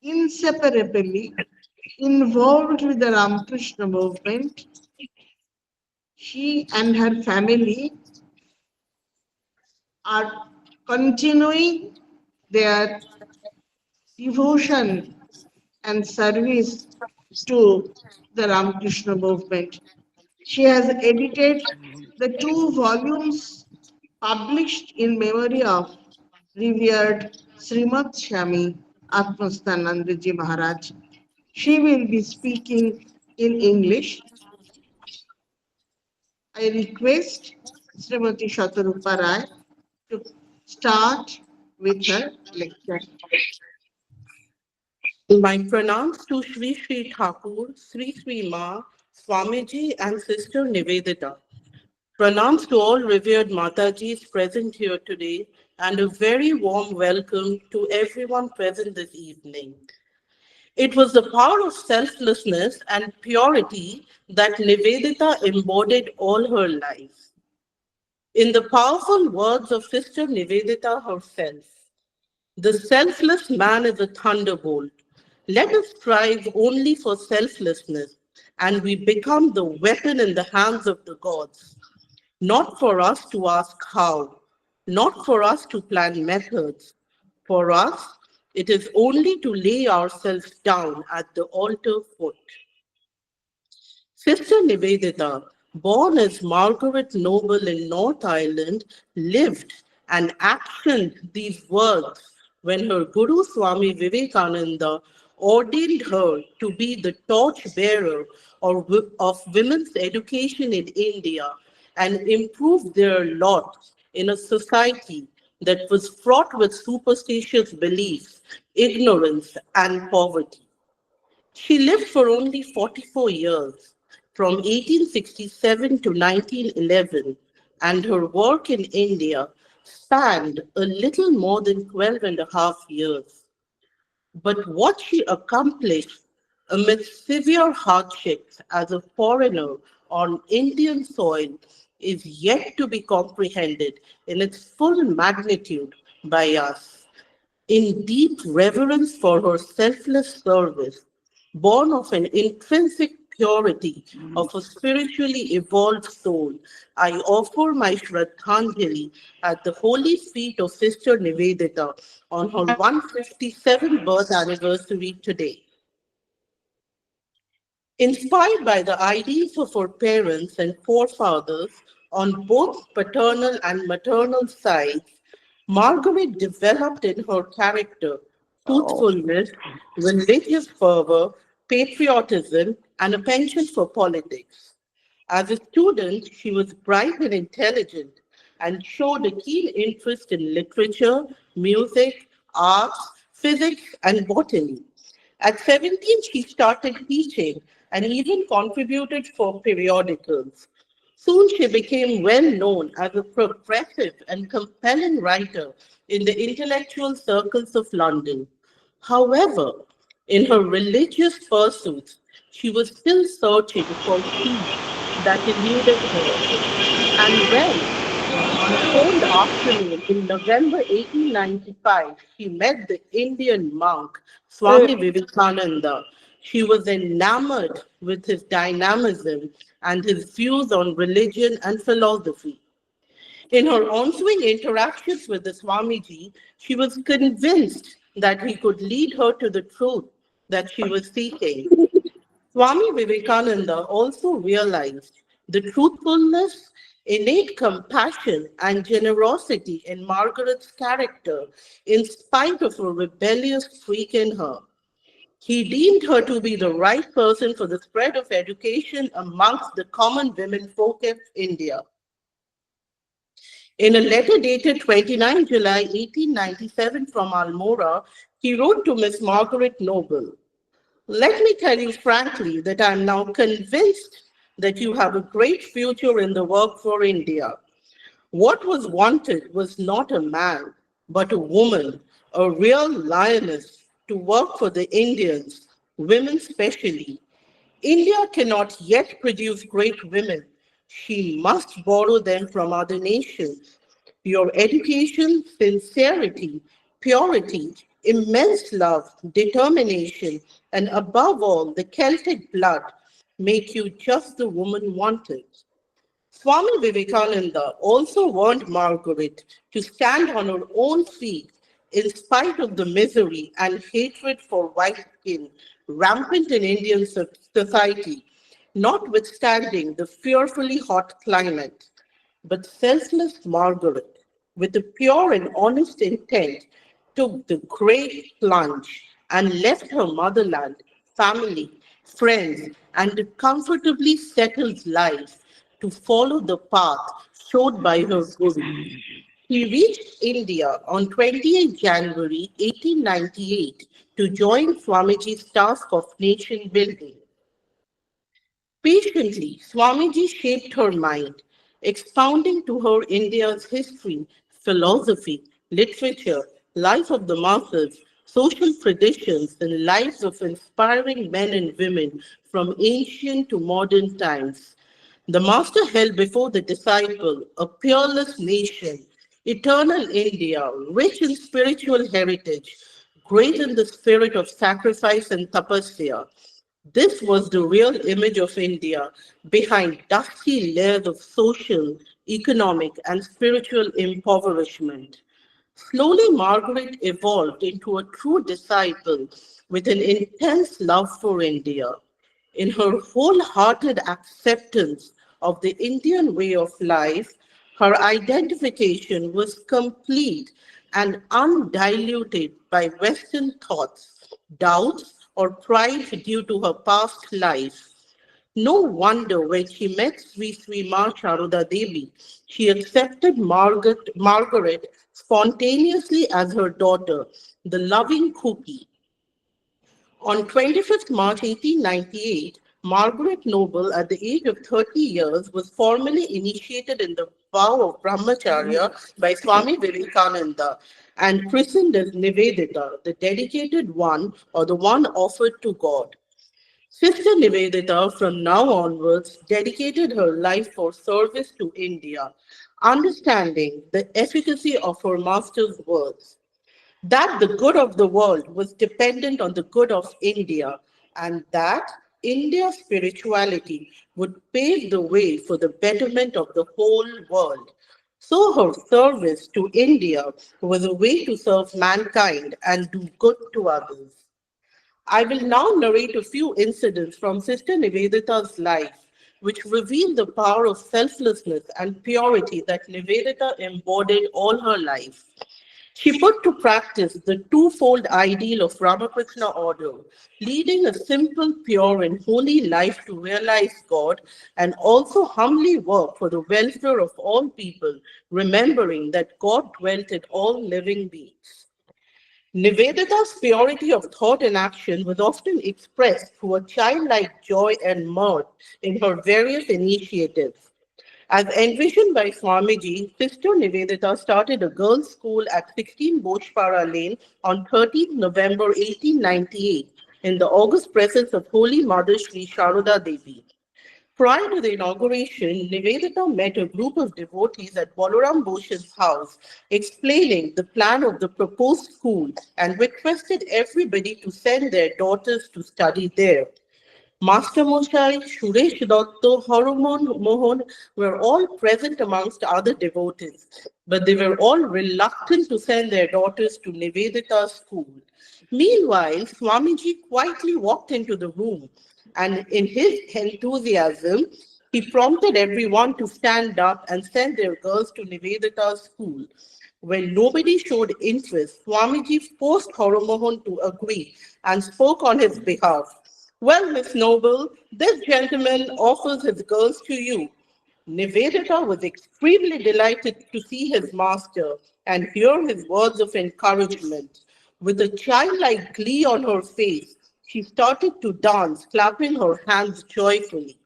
inseparably involved with the Ramakrishna movement. She and her family are continuing their devotion and service to the Ramakrishna movement. She has edited the 2 volumes published in memory of revered Srimad Swami Atmastanandaji Maharaj. She will be speaking in English. I request Srimati Satarupa Rai to start with her lecture. My pranams to Sri Sri Thakur, Sri Sri Ma, Swamiji and Sister Nivedita. Pranams to all revered Matajis present here today, and a very warm welcome to everyone present this evening. It was the power of selflessness and purity that Nivedita embodied all her life. In the powerful words of Sister Nivedita herself, the selfless man is a thunderbolt, Let us strive only for selflessness, and we become the weapon in the hands of the gods. Not for us to ask how, not for us to plan methods. For us, it is only to lay ourselves down at the altar foot. Sister Nivedita, born as Margaret Noble in North Ireland, lived and actioned these words when her Guru Swami Vivekananda ordained her to be the torch-bearer of women's education in India and improve their lot in a society that was fraught with superstitious beliefs, ignorance, and poverty. She lived for only 44 years, from 1867 to 1911, and her work in India spanned a little more than 12 and a half years. But what she accomplished amidst severe hardships as a foreigner on Indian soil is yet to be comprehended in its full magnitude by us. In deep reverence for her selfless service, born of an intrinsic purity of a spiritually evolved soul, I offer my Shraddhanjali at the holy feet of Sister Nivedita on her 157th birth anniversary today. Inspired by the ideals of her parents and forefathers on both paternal and maternal sides, Margaret developed in her character truthfulness, religious fervor, patriotism, and a penchant for politics. As a student, she was bright and intelligent and showed a keen interest in literature, music, arts, physics, and botany. At 17, she started teaching and even contributed for periodicals. Soon she became well known as a progressive and compelling writer in the intellectual circles of London. However, in her religious pursuits, she was still searching for peace that eluded her. And when, on a cold afternoon in November 1895, she met the Indian monk Swami Vivekananda. She was enamored with his dynamism and his views on religion and philosophy. In her ensuing interactions with the Swamiji, she was convinced that he could lead her to the truth that she was seeking. Swami Vivekananda also realized the truthfulness, innate compassion, and generosity in Margaret's character in spite of a rebellious streak in her. He deemed her to be the right person for the spread of education amongst the common women folk of India. In a letter dated 29 July 1897 from Almora, he wrote to Miss Margaret Noble, "Let me tell you frankly that I am now convinced that you have a great future in the work for India. What was wanted was not a man, but a woman, a real lioness, to work for the Indians, women specially. India cannot yet produce great women. She must borrow them from other nations. Your education, sincerity, purity, immense love, determination, and above all, the Celtic blood make you just the woman wanted." Swami Vivekananda also warned Margaret to stand on her own feet in spite of the misery and hatred for white skin rampant in Indian society, notwithstanding the fearfully hot climate. But selfless Margaret, with a pure and honest intent, took the great plunge and left her motherland, family, friends, and a comfortably settled life to follow the path showed by her Guru. He reached India on 28 January 1898 to join Swamiji's task of nation building. Patiently, Swamiji shaped her mind, expounding to her India's history, philosophy, literature, life of the masses, social traditions, and lives of inspiring men and women from ancient to modern times. The Master held before the disciple a peerless nation, eternal India, rich in spiritual heritage, great in the spirit of sacrifice and tapasya. This was the real image of India behind dusty layers of social, economic, and spiritual impoverishment. Slowly, Margaret evolved into a true disciple with an intense love for India. In her wholehearted acceptance of the Indian way of life, her identification was complete and undiluted by Western thoughts, doubts, or pride due to her past life. No wonder when she met Sri Ma Sharoda Devi, she accepted Margaret spontaneously as her daughter, the loving cookie. On 25th March 1898, Margaret Noble, at the age of 30 years, was formally initiated in the vow of Brahmacharya by Swami Vivekananda and christened as Nivedita, the dedicated one or the one offered to God. Sister Nivedita, from now onwards, dedicated her life for service to India, understanding the efficacy of her master's words, that the good of the world was dependent on the good of India, and that India's spirituality would pave the way for the betterment of the whole world. So her service to India was a way to serve mankind and do good to others. I will now narrate a few incidents from Sister Nivedita's life, which reveal the power of selflessness and purity that Nivedita embodied all her life. She put to practice the twofold ideal of Ramakrishna order, leading a simple, pure, and holy life to realize God, and also humbly work for the welfare of all people, remembering that God dwelt in all living beings. Nivedita's purity of thought and action was often expressed through a childlike joy and mirth in her various initiatives. As envisioned by Swamiji, Sister Nivedita started a girls' school at 16 Bochpara Lane on 13th November 1898 in the august presence of Holy Mother Sri Sharoda Devi. Prior to the inauguration, Nivedita met a group of devotees at Balaram Bosch's house, explaining the plan of the proposed school and requested everybody to send their daughters to study there. Master Moshai, Suresh Dotto, Horomon Mohan were all present amongst other devotees, but they were all reluctant to send their daughters to Nivedita's school. Meanwhile, Swamiji quietly walked into the room, and in his enthusiasm, he prompted everyone to stand up and send their girls to Nivedita's school. When nobody showed interest, Swamiji forced Horomohan to agree and spoke on his behalf. Well, Miss Noble, this gentleman offers his girls to you. Nivedita was extremely delighted to see his master and hear his words of encouragement. With a childlike glee on her face, she started to dance, clapping her hands joyfully.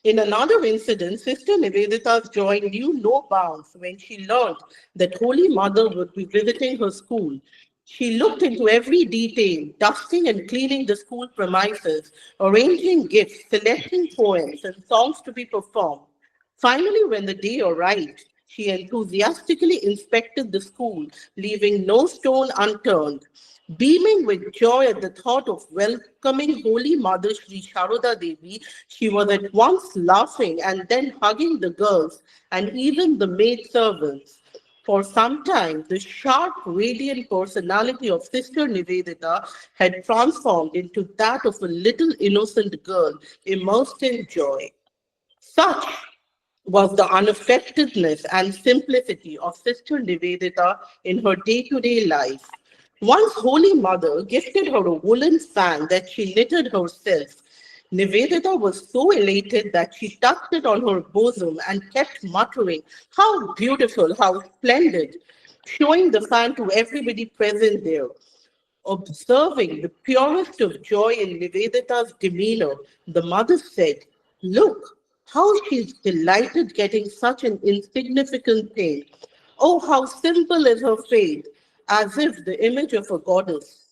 In another incident, Sister Nivedita's joy knew no bounds when she learned that Holy Mother would be visiting her school. She looked into every detail, dusting and cleaning the school premises, arranging gifts, selecting poems and songs to be performed. Finally, when the day arrived, she enthusiastically inspected the school, leaving no stone unturned. Beaming with joy at the thought of welcoming Holy Mother Sri Sharoda Devi, she was at once laughing and then hugging the girls and even the maid servants. For some time, the sharp, radiant personality of Sister Nivedita had transformed into that of a little innocent girl immersed in joy. Such was the unaffectedness and simplicity of Sister Nivedita in her day-to-day life. Once Holy Mother gifted her a woolen fan that she knitted herself. Nivedita was so elated that she tucked it on her bosom and kept muttering, "How beautiful, how splendid," showing the fan to everybody present there. Observing the purest of joy in Nivedita's demeanor, the mother said, "Look, how she's delighted getting such an insignificant thing. Oh, how simple is her faith, as if the image of a goddess."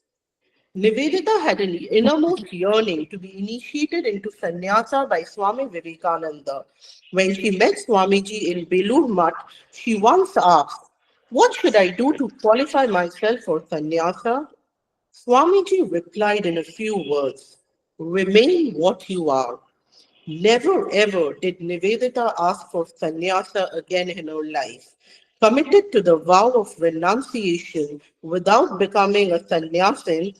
Nivedita had an innermost yearning to be initiated into sannyasa by Swami Vivekananda. When she met Swamiji in Belur Mutt, she once asked, What should I do to qualify myself for sannyasa? Swamiji replied in a few words, remain what you are. Never ever did Nivedita ask for sannyasa again in her life. Committed to the vow of renunciation without becoming a sannyasin,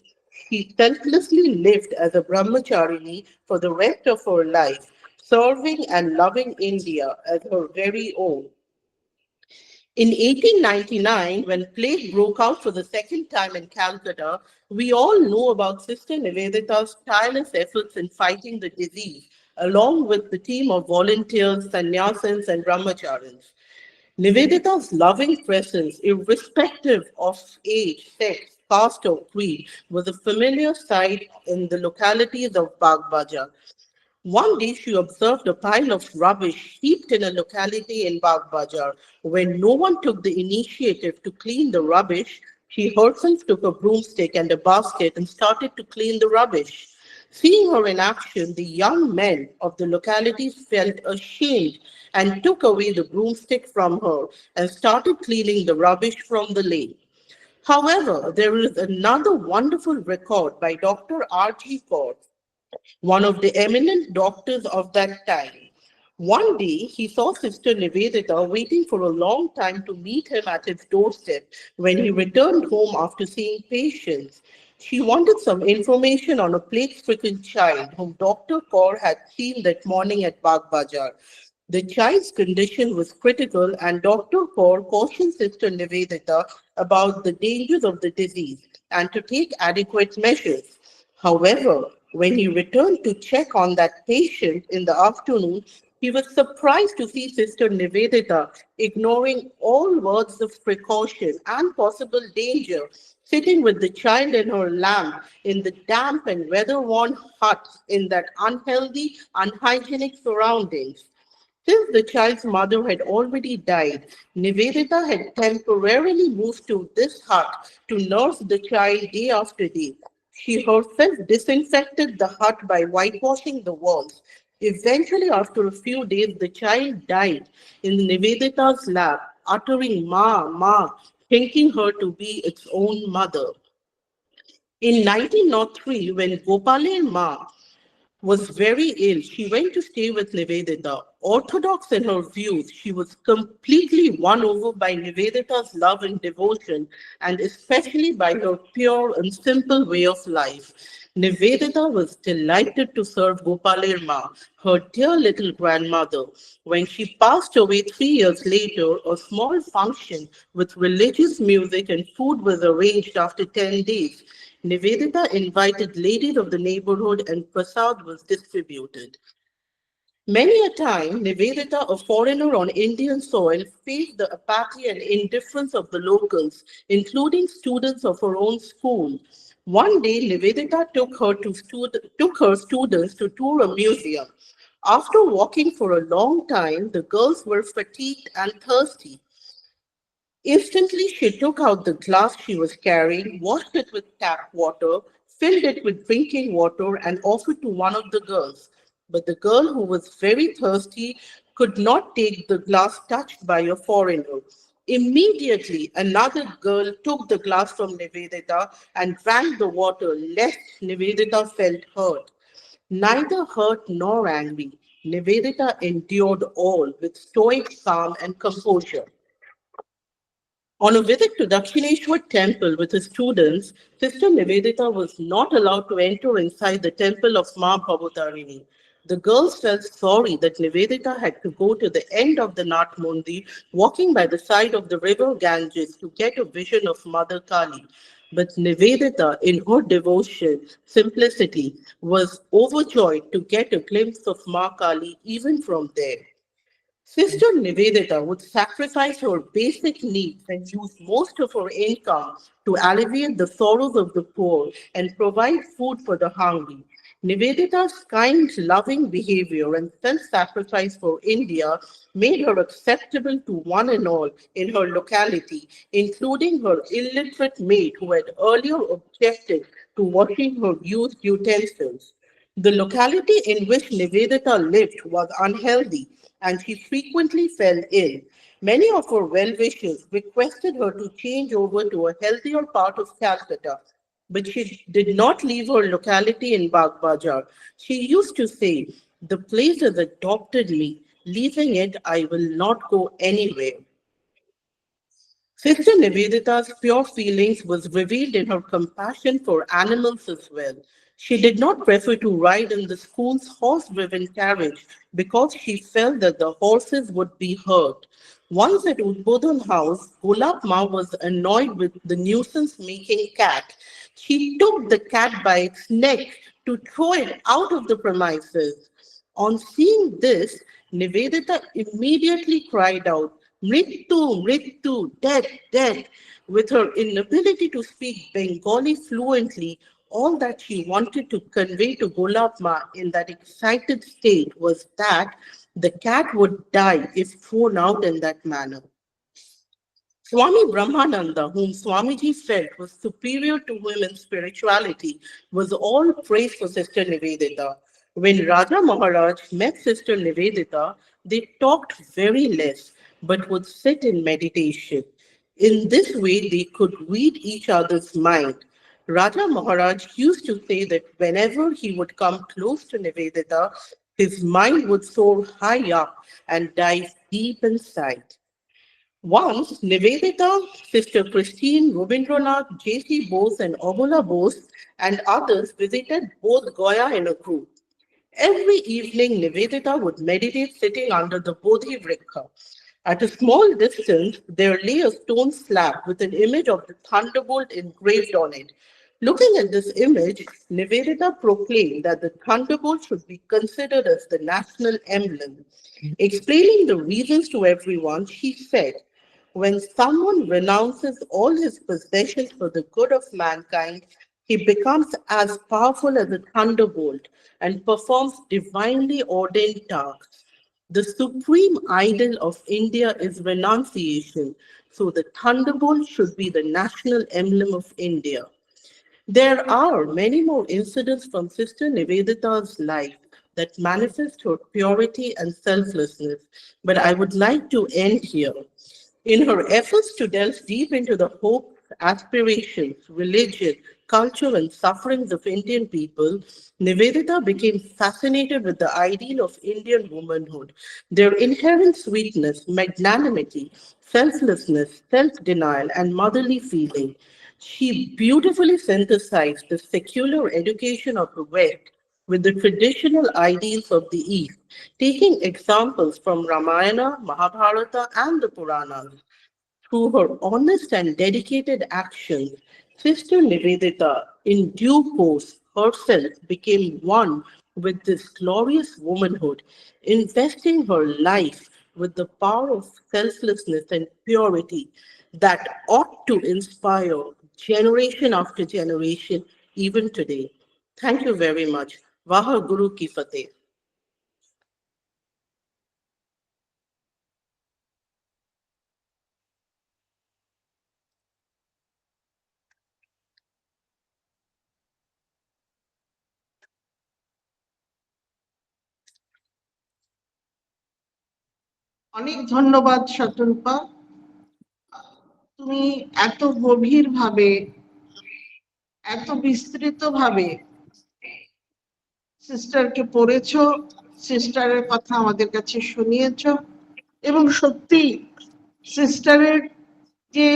she selflessly lived as a brahmacharini for the rest of her life, serving and loving India as her very own. In 1899, when plague broke out for the second time in Calcutta, we all know about Sister Nivedita's tireless efforts in fighting the disease, along with the team of volunteers, sannyasins, and brahmacharis. Nivedita's loving presence, irrespective of age, sex, caste, or creed, was a familiar sight in the localities of Bagbaja. One day she observed a pile of rubbish heaped in a locality in Bagh Bajar. When no one took the initiative to clean the rubbish, she herself took a broomstick and a basket and started to clean the rubbish. Seeing her in action, the young men of the locality felt ashamed and took away the broomstick from her and started cleaning the rubbish from the lane. However, there is another wonderful record by Dr. R.G. Kaur, one of the eminent doctors of that time. One day, he saw Sister Nivedita waiting for a long time to meet him at his doorstep when he returned home after seeing patients. She wanted some information on a plague-stricken child whom Dr. Kaur had seen that morning at Bagh Bajar. The child's condition was critical, and Dr. Kaur cautioned Sister Nivedita about the dangers of the disease and to take adequate measures. However, when he returned to check on that patient in the afternoon, he was surprised to see Sister Nivedita ignoring all words of precaution and possible danger, sitting with the child and her lamb in the damp and weather-worn hut in that unhealthy, unhygienic surroundings. Since the child's mother had already died, Nivedita had temporarily moved to this hut to nurse the child day after day. She herself disinfected the hut by whitewashing the walls. Eventually, after a few days, the child died in Nivedita's lap, uttering Ma, Ma, thinking her to be its own mother. In 1903, when Gopale Ma was very ill, she went to stay with Nivedita. Orthodox in her views, she was completely won over by Nivedita's love and devotion, and especially by her pure and simple way of life. Nivedita was delighted to serve Gopalerma, her dear little grandmother. When she passed away 3 years later, a small function with religious music and food was arranged after 10 days. Nivedita invited ladies of the neighborhood and prasad was distributed. Many a time, Nivedita, a foreigner on Indian soil, faced the apathy and indifference of the locals, including students of her own school. One day, Nivedita took her students to tour a museum. After walking for a long time, the girls were fatigued and thirsty. Instantly, she took out the glass she was carrying, washed it with tap water, filled it with drinking water, and offered to one of the girls. But the girl, who was very thirsty, could not take the glass touched by a foreigner. Immediately, another girl took the glass from Nivedita and drank the water, lest Nivedita felt hurt. Neither hurt nor angry, Nivedita endured all with stoic calm and composure. On a visit to Dakshineshwar temple with his students, Sister Nivedita was not allowed to enter inside the temple of Ma Bhavutarini. The girls felt sorry that Nivedita had to go to the end of the Nath Mundi, walking by the side of the river Ganges to get a vision of Mother Kali. But Nivedita, in her devotion, simplicity, was overjoyed to get a glimpse of Ma Kali even from there. Sister Nivedita would sacrifice her basic needs and use most of her income to alleviate the sorrows of the poor and provide food for the hungry. Nivedita's kind, loving behavior and self-sacrifice for India made her acceptable to one and all in her locality, including her illiterate maid who had earlier objected to washing her used utensils. The locality in which Nivedita lived was unhealthy and she frequently fell ill. Many of her well-wishers requested her to change over to a healthier part of Calcutta, but she did not leave her locality in Bagh Bajar. She used to say, "The place has adopted me. Leaving it, I will not go anywhere." Sister Nivedita's pure feelings was revealed in her compassion for animals as well. She did not prefer to ride in the school's horse-driven carriage because she felt that the horses would be hurt. Once at Udbodhan House, Gulab Ma was annoyed with the nuisance-making cat. She took the cat by its neck to throw it out of the premises. On seeing this, Nivedita immediately cried out, "Mrittu, Mrittu, death, death." With her inability to speak Bengali fluently, all that she wanted to convey to Gulab Ma in that excited state was that the cat would die if thrown out in that manner. Swami Brahmananda, whom Swamiji felt was superior to him in spirituality, was all praise for Sister Nivedita. When Raja Maharaj met Sister Nivedita, they talked very less, but would sit in meditation. In this way, they could read each other's mind. Raja Maharaj used to say that whenever he would come close to Nivedita, his mind would soar high up and dive deep inside. Once, Nivedita, Sister Christine, Rabindranath, J.C. Bose, and Amula Bose, and others visited both Goya in a group. Every evening, Nivedita would meditate sitting under the Bodhi Vriksha. At a small distance, there lay a stone slab with an image of the thunderbolt engraved on it. Looking at this image, Nivedita proclaimed that the thunderbolt should be considered as the national emblem. Explaining the reasons to everyone, she said, "When someone renounces all his possessions for the good of mankind, he becomes as powerful as a thunderbolt and performs divinely ordained tasks. The supreme idol of India is renunciation, so the thunderbolt should be the national emblem of India." There are many more incidents from Sister Nivedita's life that manifest her purity and selflessness, but I would like to end here. In her efforts to delve deep into the hopes, aspirations, religion, culture, and sufferings of Indian people, Nivedita became fascinated with the ideal of Indian womanhood, their inherent sweetness, magnanimity, selflessness, self denial, and motherly feeling. She beautifully synthesized the secular education of the West with the traditional ideals of the East, taking examples from Ramayana, Mahabharata, and the Puranas. Through her honest and dedicated actions, Sister Nivedita, in due course, herself became one with this glorious womanhood, investing her life with the power of selflessness and purity that ought to inspire generation after generation, even today. Thank you very much. Vaha Guru Ki Fateh. অনেক ধন্যবাদ শতরূপা, তুমি এত গভীর ভাবে, এত বিস্তৃত ভাবে সিস্টারকে পড়েছো, সিস্টারের কথা আমাদের কাছে শুনিয়েছো, এবং সত্যি সিস্টারের যে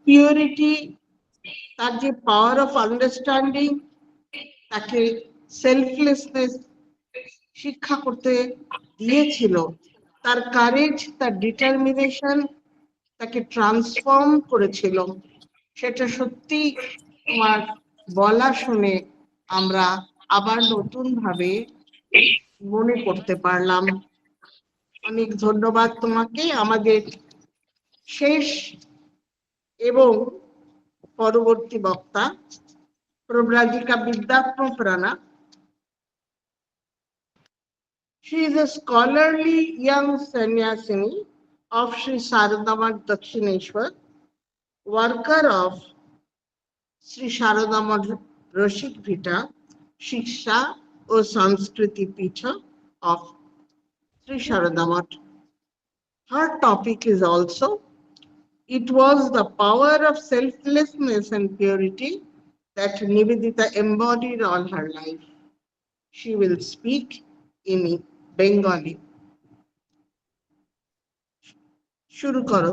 পিওরিটি, তার যে পাওয়ার অফ আন্ডারস্ট্যান্ডিং, তাকে সেলফলেসনেস শিক্ষা করতে দিয়েছিল, তার কারেজ, তার ডিটারমিনেশন তাকে ট্রান্সফর্ম করেছিল, সেটা সত্যি তোমার বলা শুনে আমরা আবার নতুন ভাবে মনে করতে পারলাম। অনেক ধন্যবাদ তোমাকে। আমাদের শেষ এবং পরবর্তী বক্তা প্রব্রাজিকা বিদ্যাত্মপ্রানা। She is a scholarly young sannyasini of Sri Sarada Dakshineshwar, worker of Sri Sarada Rashik Vita, Shiksha or Sanskriti Pitha of Sri Sarada. Her topic is also, it was the power of selflessness and purity that Nivedita embodied all her life. She will speak in Bengali. শুরু করো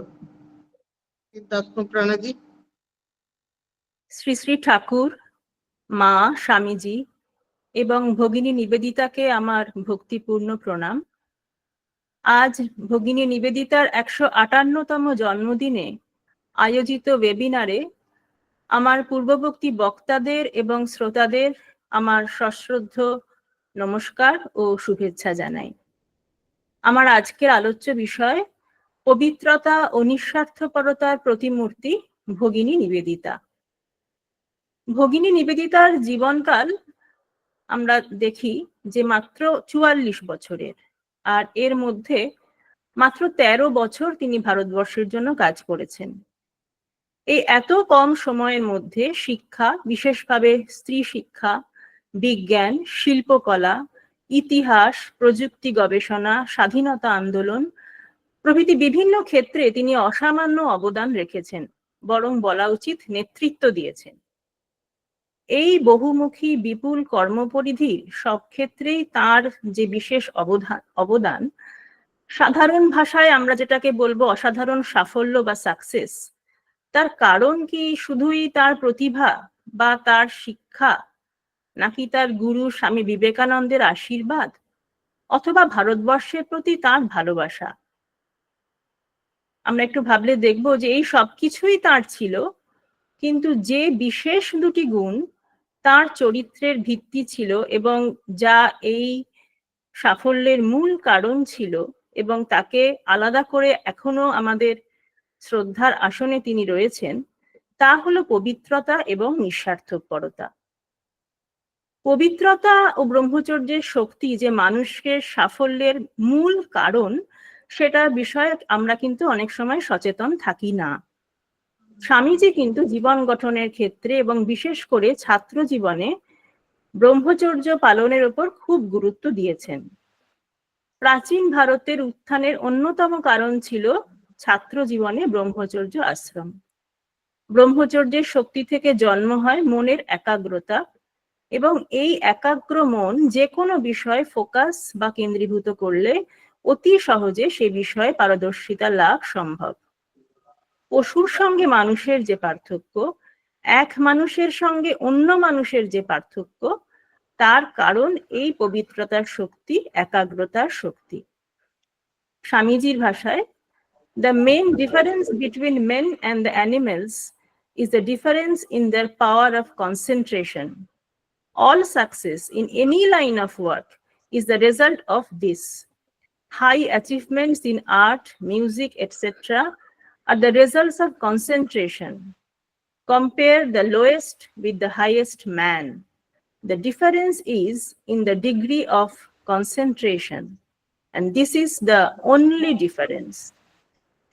বিদ্যাত্মপ্রাণা জি। শ্রী শ্রী ঠাকুর, মা, স্বামীজি এবং ভগিনী নিবেদিতাকে আমার ভক্তিপূর্ণ প্রণাম। আজ ভগিনী নিবেদিতার 158তম জন্মদিনে আয়োজিত ওয়েবিনারে আমার পূর্ববর্তী বক্তাদের এবং শ্রোতাদের আমার সশ্রদ্ধ নমস্কার ও শুভেচ্ছা জানাই। আমার আজকের আলোচ্য বিষয় পবিত্রতা ও নিঃস্বার্থপরতার প্রতিমূর্তি ভগিনী নিবেদিতা। ভগিনী নিবেদিতার জীবনকাল আমরা দেখি যে মাত্র 44 বছরের, আর এর মধ্যে মাত্র 13 বছর তিনি ভারতবর্ষের জন্য কাজ করেছেন। এই এত কম সময়ের মধ্যে শিক্ষা, বিশেষভাবে স্ত্রী শিক্ষা, বিজ্ঞান, শিল্পকলা, ইতিহাস, প্রযুক্তি গবেষণা, স্বাধীনতা আন্দোলন প্রভৃতি বিভিন্ন ক্ষেত্রে তিনি অসামান্য অবদান রেখেছেন, বরং বলা উচিত নেতৃত্ব দিয়েছেন। এই বহুমুখী বিপুল কর্মপরিধির সব ক্ষেত্রেই তার যে বিশেষ অবদান, সাধারণ ভাষায় আমরা যেটাকে বলবো অসাধারণ সাফল্য বা সাকসেস, তার কারণ কি শুধুই তার প্রতিভা বা তার শিক্ষা, নাকি তার গুরু স্বামী বিবেকানন্দের আশীর্বাদ, অথবা ভারতবর্ষের প্রতি তার ভালোবাসা? আমরা একটু ভাবলে দেখব যে এই সবকিছুই তার ছিল, কিন্তু যে বিশেষ দুটি গুণ তার চরিত্রের ভিত্তি ছিল এবং যা এই সাফল্যের মূল কারণ ছিল, এবং তাকে আলাদা করে এখনো আমাদের শ্রদ্ধার আসনে তিনি রয়েছেন, তা হলো পবিত্রতা এবং নিঃস্বার্থপরতা। পবিত্রতা ও ব্রহ্মচর্যের শক্তি যে মানুষের সাফল্যের মূল কারণ, সেটা বিষয়ে আমরা কিন্তু অনেক সময় সচেতন থাকি না। স্বামীজি কিন্তু জীবন গঠনের ক্ষেত্রে এবং বিশেষ করে ছাত্র জীবনে ব্রহ্মচর্য পালনের উপর খুব গুরুত্ব দিয়েছেন। প্রাচীন ভারতের উত্থানের অন্যতম কারণ ছিল ছাত্র জীবনে ব্রহ্মচর্য আশ্রম। ব্রহ্মচর্যের শক্তি থেকে জন্ম হয় মনের একাগ্রতা, এবং এই একাগ্র মন যে কোনো বিষয়ে ফোকাস বা কেন্দ্রীভূত করলে অতি সহজে সে বিষয়ে পারদর্শিতা লাভ সম্ভব। পশুর সঙ্গে মানুষের যে পার্থক্য, এক মানুষের সঙ্গে অন্য মানুষের যে পার্থক্য, তার কারণ এই পবিত্রতার শক্তি, একাগ্রতার শক্তি। স্বামীজির ভাষায়, the main difference between men and the animals is the difference in their power of concentration. All success in any line of work is the result of this. High achievements in art, music, etc. are the results of concentration. Compare the lowest with the highest man. The difference is in the degree of concentration, and this is the only difference.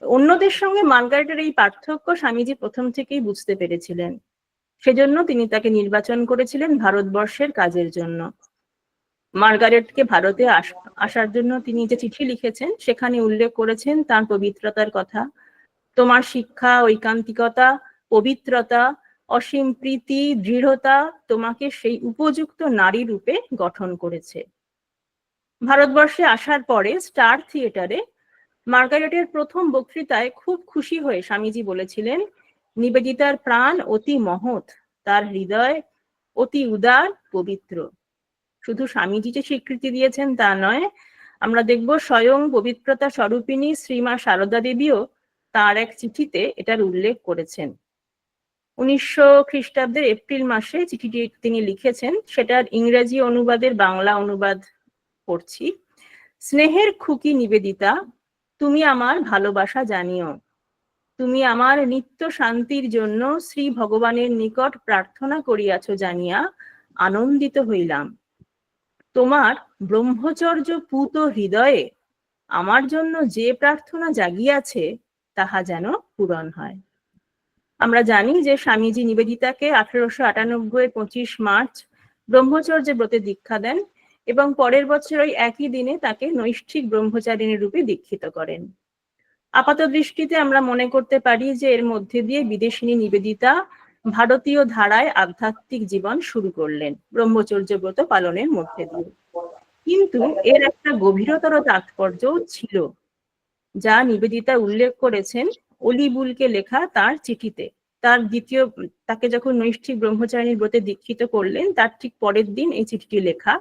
অন্যদের সঙ্গে মার্গারেটের এই পার্থক্য স্বামীজি প্রথম থেকেই বুঝতে পেরেছিলেন। সেজন্য তিনি তাকে নির্বাচন করেছিলেন ভারতবর্ষের কাজের জন্য। মার্গারেটকে ভারতে আসার জন্য তিনি যে চিঠি লিখেছেন, সেখানে উল্লেখ করেছেন তার পবিত্রতার কথা। তোমার শিক্ষা, ঐকান্তিকতা, পবিত্রতা, অসীম প্রীতি, দৃঢ়তা তোমাকে সেই উপযুক্ত নারী রূপে গঠন করেছে। ভারতবর্ষে আসার পরে স্টার থিয়েটারে মার্গারেটের প্রথম বক্তৃতায় খুব খুশি হয়ে স্বামীজি বলেছিলেন, নিবেদিতার প্রাণ অতি মহৎ, তার হৃদয় অতি উদার, পবিত্র। শুধু স্বামীজি যে স্বীকৃতি দিয়েছেন তা নয়, আমরা দেখব স্বয়ং পবিত্রতা স্বরূপিণী শ্রীমা সারদা দেবীও তার এক চিঠিতে এটার উল্লেখ করেছেন। 1900 খ্রিস্টাব্দের এপ্রিল মাসে চিঠিটি তিনি লিখেছেন, সেটার ইংরেজি অনুবাদের বাংলা অনুবাদ পড়ছি। স্নেহের খুকি নিবেদিতা, তুমি আমার ভালোবাসা জানিও। তুমি আমার নিত্য শান্তির জন্য শ্রী ভগবানের নিকট প্রার্থনা করিয়াছ জানিয়া আনন্দিত হইলাম। তোমার ব্রহ্মচর্য পূত হৃদয়ে আমার জন্য যে প্রার্থনা জাগিয়াছে তাহা যেন পূরণ হয়। আমরা জানি যে স্বামীজি নিবেদিতাকে 1898 25 মার্চ ব্রহ্মচর্য ব্রতে দীক্ষা দেন এবং পরের বছর ওই একই দিনে তাকে নৈষ্ঠিক ব্রহ্মচারিণী রূপে দীক্ষিত করেন। আপাত দৃষ্টিতে আমরা মনে করতে পারি যে এর মধ্যে দিয়ে বিদেশিনী নিবেদিতা ভারতীয় ধারায় আধ্যাত্মিক জীবন শুরু করলেন ব্রহ্মচর্য ব্রত পালনের মধ্যে দিয়ে। কিন্তু এর একটা গভীরতর তাৎপর্য ছিল, যা নিবেদিতা উল্লেখ করেছেন অলিবুলকে লেখা তার চিঠিতে। তাকে যখন নৈষ্ঠিক ব্রহ্মচারিণীর ব্রতে দীক্ষিত করলেন তার ঠিক পরের দিন এই চিঠিটি লেখা।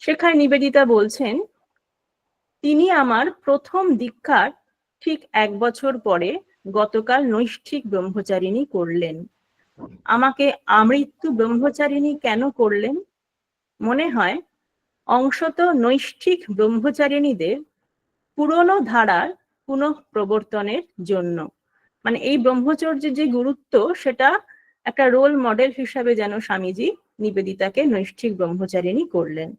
সেখানে নিবেদিতা বলছেন, তিনি আমার প্রথম দীক্ষার ঠিক 1 বছর পরে গতকাল নৈষ্ঠিক ব্রহ্মচারিণী করলেন। আমাকে আমৃত্যু ব্রহ্মচারিণী কেন করলেন? মনে হয় অংশত নৈষ্ঠিক ব্রহ্মচারিণীদের পুরনো ধারার পুনঃ প্রবর্তনের জন্য। মানে এই ব্রহ্মচর্যের যে গুরুত্ব, সেটা একটা রোল মডেল হিসাবে যেন স্বামীজি নিবেদিতাকে নৈষ্ঠিক ব্রহ্মচারিণী করলেন।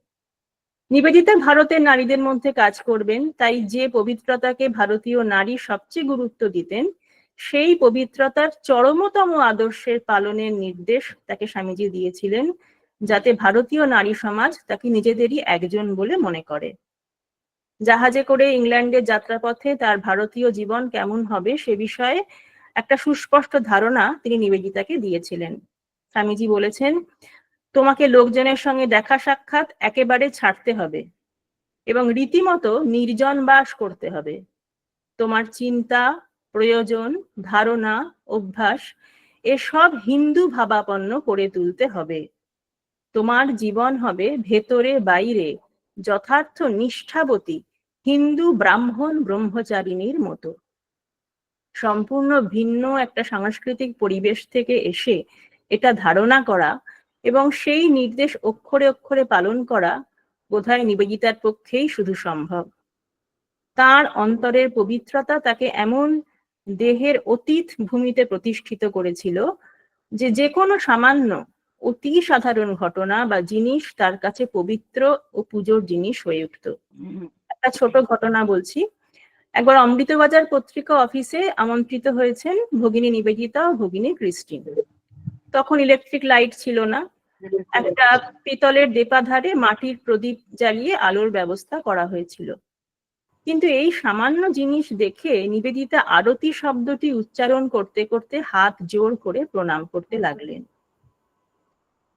নিবেদিতা ভারতের নারীদের মধ্যে কাজ করবেন, তাই যে পবিত্রতাকে ভারতীয় নারী সবচেয়ে গুরুত্ব দিতেন, সেই পবিত্রতার চরমতম আদর্শের পালনের নির্দেশ তাকে স্বামীজি দিয়েছিলেন, যাতে ভারতীয় নারী সমাজ তাকে নিজেদেরই একজন বলে মনে করে। জাহাজে করে ইংল্যান্ডের যাত্রাপথে তার ভারতীয় জীবন কেমন হবে সে বিষয়ে একটা সুস্পষ্ট ধারণা তিনি নিবেদিতাকে দিয়েছিলেন। স্বামীজি বলেছেন, তোমাকে লোকজনের সঙ্গে দেখা সাক্ষাৎ একেবারে ছাড়তে হবে এবং রীতিমতো নির্জন বাস করতে হবে। তোমার চিন্তা, প্রয়োজন, ধারণা, অভ্যাস এসব হিন্দু ভাবাপন্ন করে তুলতে হবে। তোমার জীবন হবে ভেতরে বাইরে যথার্থ নিষ্ঠাবতী হিন্দু ব্রাহ্মণ ব্রহ্মচারিণীর মতো। সম্পূর্ণ ভিন্ন একটা সাংস্কৃতিক পরিবেশ থেকে এসে এটা ধারণা করা এবং সেই নির্দেশ অক্ষরে অক্ষরে পালন করা বোধহয় নিবেদিতার পক্ষেই শুধু সম্ভব। তার অন্তরের পবিত্রতা তাকে এমন দেহের অতীত ভূমিতে প্রতিষ্ঠিত করেছিল যে যে কোনো সামান্য অতি সাধারণ ঘটনা বা জিনিস তার কাছে পবিত্র ও পুজোর জিনিস হয়ে উঠত। একটা ছোট ঘটনা বলছি। একবার অমৃতবাজার পত্রিকা অফিসে আমন্ত্রিত হয়েছেন ভগিনী নিবেদিতা ও ভগিনী ক্রিস্টিন। তখন ইলেকট্রিক লাইট ছিল না। একটা পিতলের দেপাধারে মাটির প্রদীপ জ্বালিয়ে আলোর ব্যবস্থা করা হয়েছিল। কিন্তু এই সামান্য জিনিস দেখে নিবেদিতা আরতি শব্দটি উচ্চারণ করতে করতে হাত জোর করে প্রণাম করতে লাগলেন।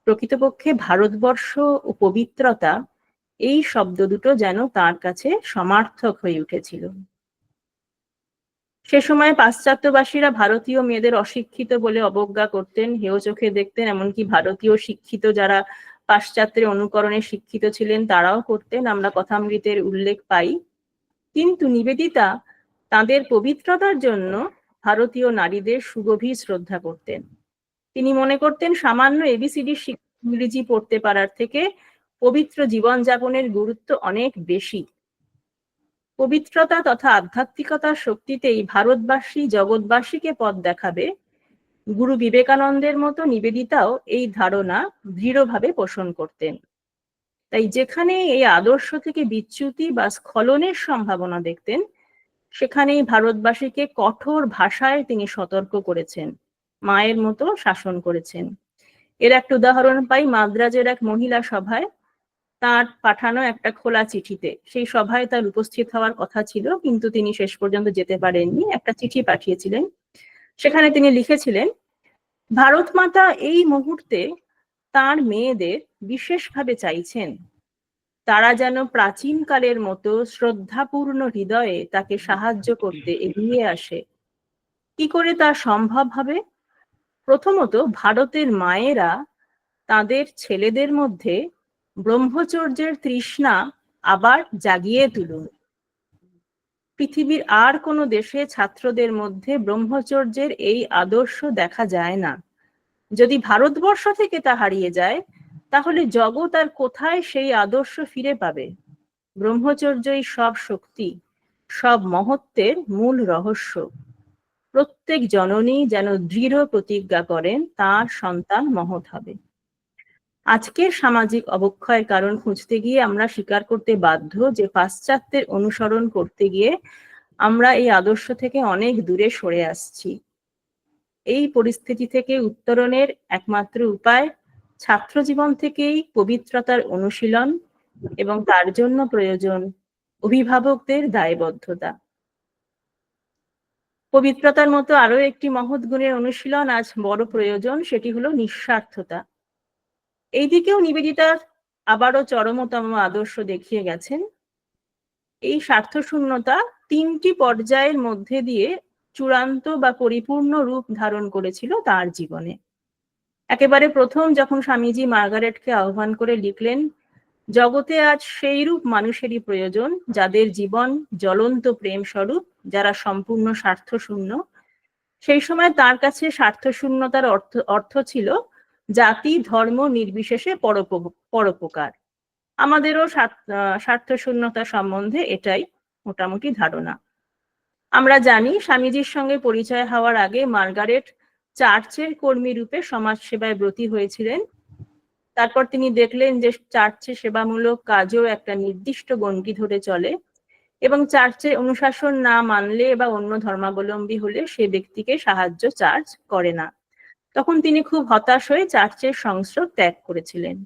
প্রকৃতপক্ষে ভারতবর্ষ ও পবিত্রতা, এই শব্দ দুটো যেন তার কাছে সমার্থক হয়ে উঠেছিল। সে সময় পাশ্চাত্যবাসীরা ভারতীয় মেয়েদের অশিক্ষিত বলে অবজ্ঞা করতেন, হেয় চোখে দেখতেন। এমনকি ভারতীয় শিক্ষিত যারা পাশ্চাত্যের অনুকরণে শিক্ষিত ছিলেন তারাও করতেন, আমরা কথামৃতের উল্লেখ পাই। কিন্তু নিবেদিতা তাদের পবিত্রতার জন্য ভারতীয় নারীদের সুগভীর শ্রদ্ধা করতেন। তিনি মনে করতেন সামান্য এবিসিডি ইংরেজি পড়তে পারার থেকে পবিত্র জীবনযাপনের গুরুত্ব অনেক বেশি। পবিত্রতা তথা আধ্যাত্মিকতার শক্তিতেই ভারতবাসী জগৎবাসীকে পথ দেখাবে। গুরু বিবেকানন্দের মতো নিবেদিতাও এই ধারণা দৃঢ়ভাবে পোষণ করতেন। তাই যেখানে এই আদর্শ থেকে বিচ্যুতি বা স্খলনের সম্ভাবনা দেখতেন, সেখানেই ভারতবাসীকে কঠোর ভাষায় তিনি সতর্ক করেছেন, মায়ের মতো শাসন করেছেন। এর একটা উদাহরণ পাই মাদ্রাজের এক মহিলা সভায় তার পাঠানো একটা খোলা চিঠিতে। সেই সভায় তার উপস্থিত হওয়ার কথা ছিল, কিন্তু তিনি শেষ পর্যন্ত যেতে পারেননি। একটা চিঠি পাঠিয়েছিলেন। সেখানে তিনি লিখেছিলেন, ভারত মাতা এই মুহূর্তে তার মেয়েদের বিশেষভাবে চাইছেন তারা যেন প্রাচীনকালের মতো শ্রদ্ধাপূর্ণ হৃদয়ে তাকে সাহায্য করতে এগিয়ে আসে। কি করে তা সম্ভব হবে? প্রথমত, ভারতের মায়েরা তাদের ছেলেদের মধ্যে ব্রহ্মচর্যের তৃষ্ণা আবার জাগিয়ে তুলুন। পৃথিবীর আর কোনো দেশে ছাত্রদের মধ্যে ব্রহ্মচর্যের এই আদর্শ দেখা যায় না। যদি ভারতবর্ষ থেকে তা হারিয়ে যায়, তাহলে জগৎ আর কোথায় সেই আদর্শ ফিরে পাবে? ব্রহ্মচর্যই সব শক্তি, সব মহত্বের মূল রহস্য। প্রত্যেক জননী যেন দৃঢ় প্রতিজ্ঞা করেন তার সন্তান মহৎ হবে। আজকের সামাজিক অবক্ষয়ের কারণ খুঁজতে গিয়ে আমরা স্বীকার করতে বাধ্য যে পাশ্চাত্যের অনুসরণ করতে গিয়ে আমরা এই আদর্শ থেকে অনেক দূরে সরে আসছি। এই পরিস্থিতি থেকে উত্তরণের একমাত্র উপায় ছাত্র জীবন থেকেই পবিত্রতার অনুশীলন, এবং তার জন্য প্রয়োজন অভিভাবকদের দায়বদ্ধতা। পবিত্রতার মতো আরো একটি মহৎ গুণের অনুশীলন আজ বড় প্রয়োজন, সেটি হলো নিঃস্বার্থতা। এই দিকেও নিবেদিতা আবারও চরমতম আদর্শ দেখিয়ে গেছেন। এই স্বার্থশূন্যতা 3টি পর্যায়ের মধ্যে দিয়ে চূড়ান্ত বা পরিপূর্ণ রূপ ধারণ করেছিল তার জীবনে। একেবারে প্রথম যখন স্বামীজি মার্গারেটকে আহ্বান করে লিখলেন, জগতে আজ সেই রূপ মানুষেরই প্রয়োজন যাদের জীবন জ্বলন্ত প্রেম স্বরূপ, যারা সম্পূর্ণ স্বার্থশূন্য। সেই সময় তার কাছে স্বার্থশূন্যতার অর্থ ছিল জাতি ধর্ম নির্বিশেষে পরোপকার। আমাদেরও স্বার্থশূন্যতা সম্বন্ধে এটাই মোটামুটি ধারণা। আমরা জানি স্বামীজির সঙ্গে পরিচয় হওয়ার আগে মার্গারেট চার্চের কর্মী রূপে সমাজসেবায় ব্রতী হয়েছিলেন। তারপর তিনি দেখলেন যে চার্চে সেবামূলক কাজও একটা নির্দিষ্ট গণ্ডি ধরে চলে এবং চার্চের অনুশাসন না মানলে বা অন্য ধর্মাবলম্বী হলে সে ব্যক্তিকে সাহায্য চার্চ করে না। তখন তিনি খুব হতাশ হয়ে চার্চের সংস্রব ত্যাগ করেছিলেন।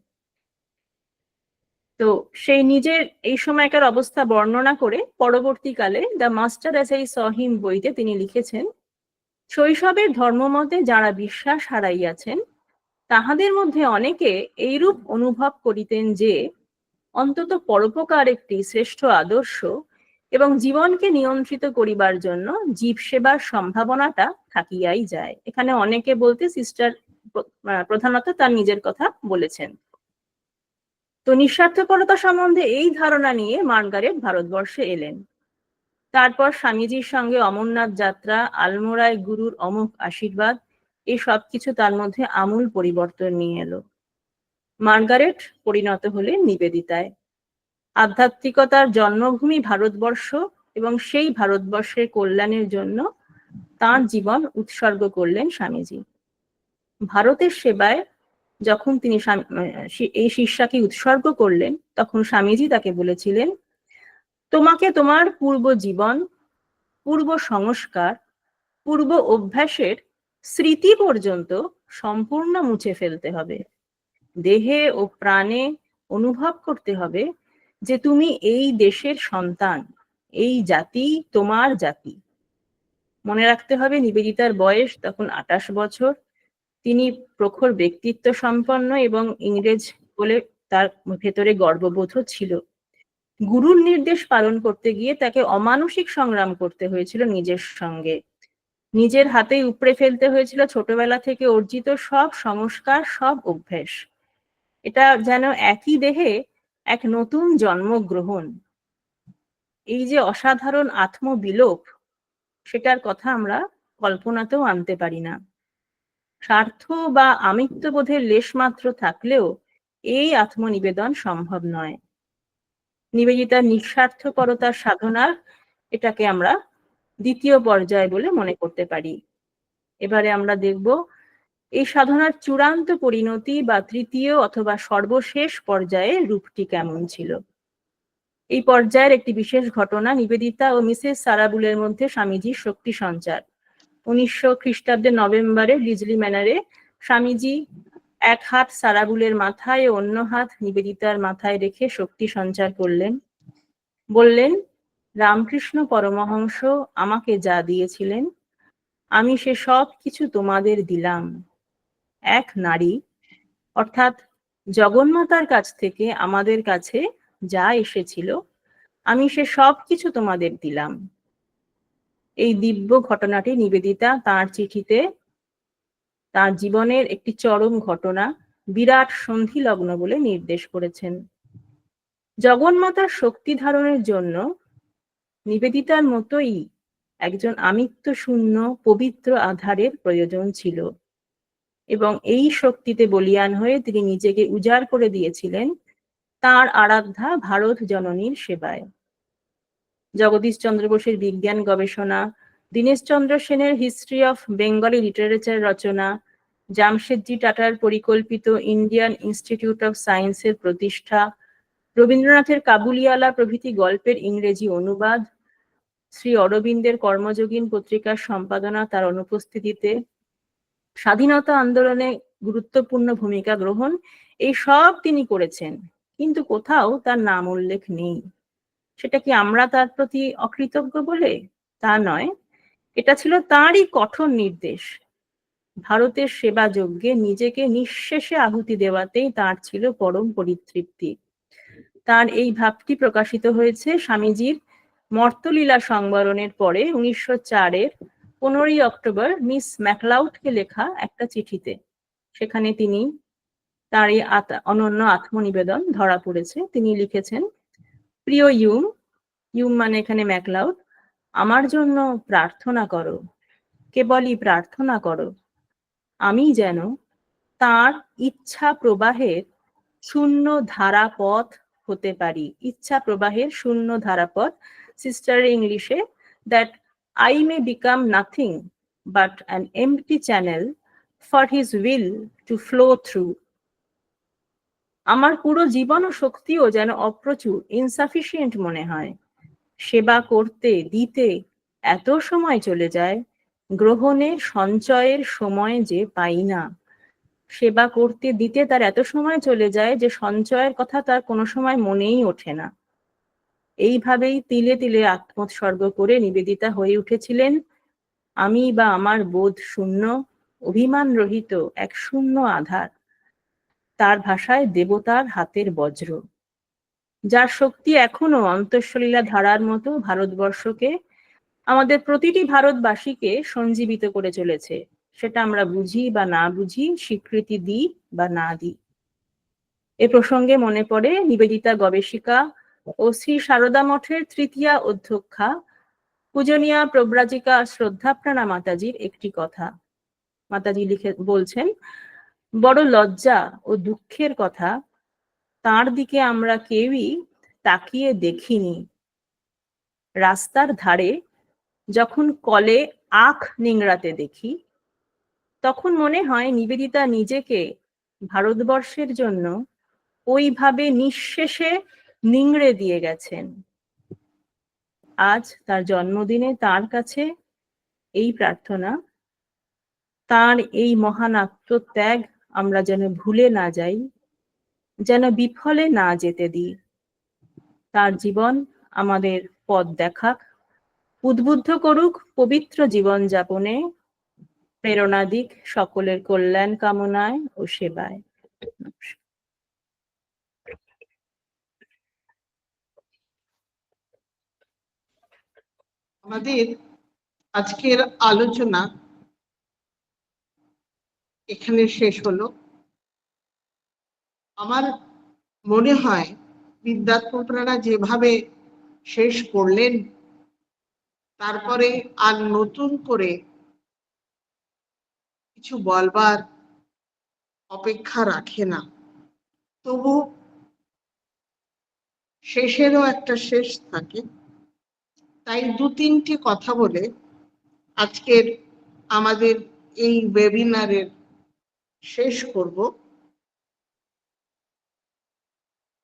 তো সেই নিজের এই সময়কার অবস্থা বর্ণনা করে পরবর্তীকালে the master as I saw him বইতে তিনি লিখেছেন, শৈশবের ধর্মমতে যারা বিশ্বাস হারাইয়াছেন তাহাদের মধ্যে অনেকে এইরূপ অনুভব করিতেন যে অন্তত পরোপকার একটি শ্রেষ্ঠ আদর্শ এবং জীবনকে নিয়ন্ত্রিত করিবার জন্য জীব সেবার সম্ভাবনাটা থাকিয়াই যায়। এখানে অনেকে বলতে সিস্টার প্রধানত তার নিজের কথা বলেছেন। তো নিঃস্বার্থপরতা সম্বন্ধে এই ধারণা নিয়ে মার্গারেট ভারতবর্ষে এলেন। তারপর স্বামীজির সঙ্গে অমরনাথ যাত্রা, আলমোড়ায় গুরুর অমোঘ আশীর্বাদ, এই সবকিছু তার মধ্যে আমূল পরিবর্তন নিয়ে এলো। মার্গারেট পরিণত হলেন নিবেদিতায়। আধ্যাত্মিকতার জন্মভূমি ভারতবর্ষ এবং সেই ভারতবর্ষের কল্যাণের জন্য তাঁর জীবন উৎসর্গ করলেন স্বামীজি। ভারতের সেবায় যখন তিনি এই শিষ্যাকে উৎসর্গ করলেন, তখন স্বামীজি তাকে বলেছিলেন, তোমাকে তোমার পূর্ব জীবন, পূর্ব সংস্কার, পূর্ব অভ্যাসের স্মৃতি পর্যন্ত সম্পূর্ণ মুছে ফেলতে হবে। দেহে ও প্রাণে অনুভব করতে হবে যে তুমি এই দেশের সন্তান, এই জাতি তোমার জাতি। মনে রাখতে হবে নিবেদিতার বয়স তখন 28 বছর। তিনি প্রখর ব্যক্তিত্ব সম্পন্ন এবং ইংরেজ বলে তার ভেতরে গর্ববোধ ছিল। গুরুর নির্দেশ পালন করতে গিয়ে তাকে অমানসিক সংগ্রাম করতে হয়েছিল নিজের সঙ্গে। নিজের হাতেই উপড়ে ফেলতে হয়েছিল ছোটবেলা থেকে অর্জিত সব সংস্কার, সব অভ্যাস। এটা যেন একই দেহে এক নতুন জন্মগ্রহণ। এই যে অসাধারণ আত্মবিলোপ, সেটার কথা আমরা কল্পনাতেও আনতে পারি না। স্বার্থ বা আমিত্ববোধের লেশমাত্র থাকলেও এই আত্মনিবেদন সম্ভব নয়। নিবেদিতার নিঃস্বার্থপরতার সাধনার এটাকে আমরা দ্বিতীয় পর্যায় বলে মনে করতে পারি। এবারে আমরা দেখব এই সাধনার চূড়ান্ত পরিণতি বা তৃতীয় অথবা সর্বশেষ পর্যায়ে রূপটি কেমন ছিল। এই পর্যায়ের একটি বিশেষ ঘটনা নিবেদিতা ও মিসেস সারাবুলের মধ্যে স্বামীজির শক্তি সঞ্চার। 1900 খ্রিস্টাব্দের নভেম্বরে বিজলি ম্যানারে স্বামীজি এক হাত সারাবুলের মাথায় ও অন্য হাত নিবেদিতার মাথায় রেখে শক্তি সঞ্চার করলেন। বললেন, রামকৃষ্ণ পরমহংস আমাকে যা দিয়েছিলেন আমি সে সব কিছু তোমাদের দিলাম। এক নারী অর্থাৎ জগন্মাতার কাছ থেকে আমাদের কাছে যা এসেছিল আমি সে সব কিছু তোমাদের দিলাম। এই দিব্য ঘটনাটি নিবেদিতা তাঁর চিঠিতে তাঁর জীবনের একটি চরম ঘটনা, বিরাট সন্ধি লগ্ন বলে নির্দেশ করেছেন। জগন্মাতার শক্তি ধারণের জন্য নিবেদিতার মতোই একজন আমিত্ব শূন্য পবিত্র আধারের প্রয়োজন ছিল এবং এই শক্তিতে বলীয়ান হয়ে তিনি নিজেকে উজাড় করে দিয়েছিলেন তাঁর আরাধ্যা ভারত জননীর সেবায়। জগদীশ চন্দ্র বোসের বিজ্ঞান গবেষণা, দীনেশ চন্দ্র সেনের হিস্ট্রি অফ বেঙ্গলি লিটারেচার রচনা, জামশেদজি টাটার পরিকল্পিত ইন্ডিয়ান ইনস্টিটিউট অফ সায়েন্সের প্রতিষ্ঠা, রবীন্দ্রনাথের কাবুলিওয়ালা প্রভৃতি গল্পের ইংরেজি অনুবাদ, শ্রী অরবিন্দের কর্মযোগিন পত্রিকার সম্পাদনা তার অনুপস্থিতিতে, স্বাধীনতা আন্দোলনে গুরুত্বপূর্ণ ভূমিকা গ্রহণ, এই সব তিনি করেছেন, কিন্তু কোথাও তার নাম উল্লেখ নেই। সেটা কি আমরা তার প্রতি অকৃতজ্ঞ বলে? তা নয়, এটা ছিল তাঁরই কঠোর নির্দেশ। ভারতের সেবা যজ্ঞে নিজেকে নিঃশেষে আহুতি দেওয়াতেই তাঁর ছিল পরম পরিতৃপ্তি। তার এই ভাবটি প্রকাশিত হয়েছে স্বামীজির মর্তলীলা সংবরণের পরে 1904-এর 15ই অক্টোবর মিস ম্যাকলাউডকে লেখা একটা চিঠিতে। সেখানে তিনি তার এই অনন্য আত্মনিবেদন ধরা পড়েছে। তিনি লিখেছেন, প্রিয় ইউম, ইউম মানে এখানে ম্যাকলাউড, আমার জন্য প্রার্থনা করো, কেবলই প্রার্থনা করো। আমি যেন তার ইচ্ছা প্রবাহের শূন্য ধারাপথ হতে পারি। ইচ্ছা প্রবাহের শূন্য ধারাপথ, সিস্টার ইংলিশে, that I may become nothing but an empty channel for his will to flow through. আমার পুরো জীবন ও শক্তিও যেন অপ্রচুর, ইনসাফিসিয়েন্ট মনে হয়। সেবা করতে দিতে এত সময় চলে যায়, গ্রহণে সঞ্চয়ের সময় যে পাই না। সেবা করতে দিতে তার এত সময় চলে যায় যে সঞ্চয়ের কথা তার কোনো সময় মনেই ওঠে না। এইভাবেই তিলে তিলে আত্মোৎসর্গ করে নিবেদিতা হয়ে উঠেছিলেন আমি বা আমার বোধ শূন্য, অভিমান রহিত এক শূন্য আধার। তার ভাষায় দেবতার হাতের বজ্র, যার শক্তি এখনো অন্তঃসলীলা ধারার মতো ভারতবর্ষকে, আমাদের প্রতিটি ভারতবাসীকে সঞ্জীবিত করে চলেছে। সেটা আমরা বুঝি বা না বুঝি, স্বীকৃতি দিই বা না দিই। এ প্রসঙ্গে মনে পড়ে নিবেদিতা গবেষিকা ও শ্রী সারদা মঠের তৃতীয়া অধ্যক্ষা পূজনীয়া প্রব্রাজিকা শ্রদ্ধাপ্রাণা মাতাজির একটি কথা। মাতাজি বলছেন, বড় লজ্জা ও দুঃখের কথা, তার দিকে আমরা কেউই তাকিয়ে দেখিনি। রাস্তার ধারে যখন কলে আখ নিংড়াতে দেখি, তখন মনে হয় নিবেদিতা নিজেকে ভারতবর্ষের জন্য ওইভাবে নিঃশেষে নিংড়ে দিয়ে গেছেন। আজ তার জন্মদিনে তার কাছে এই প্রার্থনা, তার এই মহান আত্মত্যাগ আমরা যেন ভুলে না যাই, যেন বিফলে না যেতে দিই। তার জীবন আমাদের পথ দেখাক, উদ্বুদ্ধ করুক পবিত্র জীবন যাপনে, প্রেরণা দিক সকলের কল্যাণ কামনায় ও সেবায়। আমাদের আজকের আলোচনা এখানে শেষ হলো। আমার মনে হয় বিদ্যাত্মপ্রাণা যেভাবে শেষ করলেন, তারপরে আর নতুন করে কিছু বলবার অপেক্ষা রাখে না। তবু শেষেরও একটা শেষ থাকে। তাই দু তিনটি কথা বলে আজকের আমাদের এই ওয়েবিনারের শেষ করব।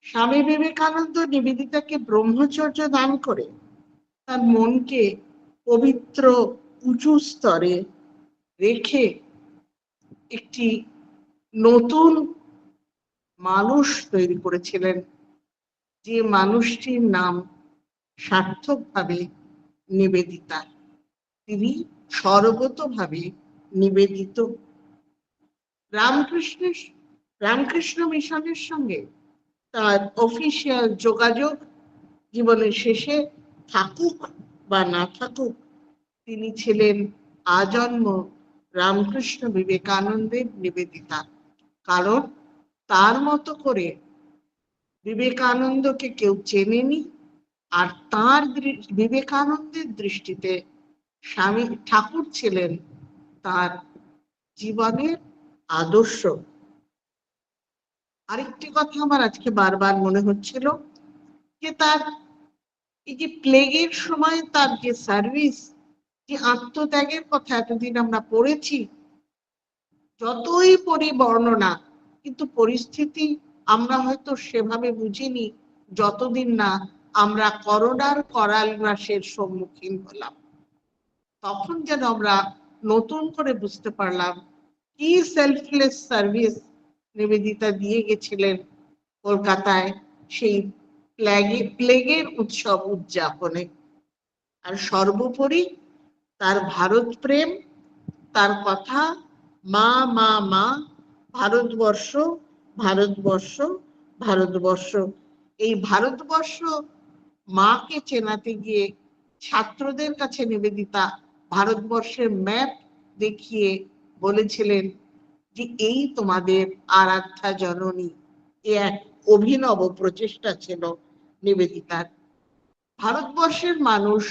স্বামী বিবেকানন্দ নিবেদিতাকে ব্রহ্মচর্য দান করে তার মনকে পবিত্র উঁচু স্তরে রেখে একটি নতুন মানুষ তৈরি করেছিলেন, যে মানুষটির নাম সার্থকভাবে নিবেদিতা। তিনি সর্বতোভাবে নিবেদিত। রামকৃষ্ণ মিশনের সঙ্গে তার অফিসিয়াল যোগাযোগ জীবনের শেষে থাকুক বা না থাকুক, তিনি ছিলেন আজন্ম রামকৃষ্ণ বিবেকানন্দের নিবেদিতা। কারণ তার মতো করে বিবেকানন্দকে কেউ চেনেনি, আর তার বিবেকানন্দের দৃষ্টিতে স্বামী ঠাকুর ছিলেন তার জীবনের আদর্শ। আরেকটি কথা আমার আজকে বারবার মনে হচ্ছিল, যে তার এই যে প্লেগের সময় তার যে সার্ভিস, যে আত্মত্যাগের কথা এতদিন আমরা পড়েছি, যতই পড়ি বর্ণনা, কিন্তু পরিস্থিতি আমরা হয়তো সেভাবে বুঝিনি যতদিন না আমরা করোনার করাল গ্রাসের সম্মুখীন হলাম। তখন যেন আমরা নতুন করে বুঝতে পারলাম কি সেলফলেস সার্ভিস নিবেদিতা দিয়ে গেছিলেন কলকাতায় সেই প্লেগের উৎসব উদযাপনে। আর সর্বোপরি তার ভারত প্রেম, তার কথা মা মা মা, ভারতবর্ষ ভারতবর্ষ ভারতবর্ষ। এই ভারতবর্ষ মাকে চেনাতে গিয়ে ছাত্রদের কাছে নিবেদিতা ভারতবর্ষের ম্যাপ দেখিয়ে বলেছিলেন যে এই তোমাদের আরাধ্যা জননী। এ এক অভিনব প্রচেষ্টা ছিল নিবেদিতার। ভারতবর্ষের মানুষ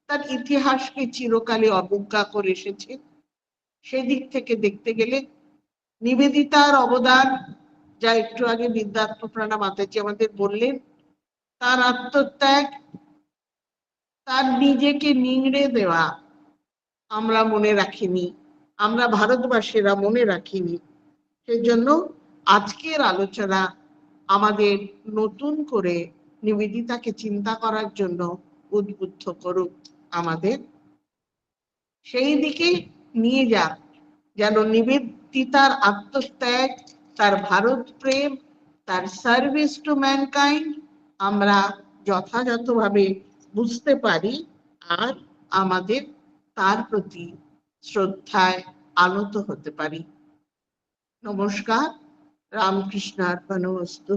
তার ইতিহাসকে চিরকালে অবজ্ঞা করে এসেছে। সেদিক থেকে দেখতে গেলে নিবেদিতার অবদান, যা একটু আগে বিদ্যাত্মপ্রাণা মাতাজি আমাদের বললেন, তার আত্মত্যাগ, তার নিজেকে নিংড়ে দেওয়া আমরা মনে রাখিনি, আমরা ভারতবাসীরা মনে রাখিনি। সেজন্য আজকের আলোচনা আমাদের নতুন করে নিবেদিতাকে চিন্তা করার জন্য উদ্বুদ্ধ করুক, আমাদের সেই দিকে নিয়ে যাক, যেন নিবেদিতার আত্মত্যাগ, তার ভারত প্রেম, তার সার্ভিস টু ম্যানকাইন্ড আমরা যথাযথভাবে বুঝতে পারি আর আমাদের তার প্রতি শ্রদ্ধায় আনত হতে পারি। নমস্কার, রামকৃষ্ণ অর্পণমস্তু।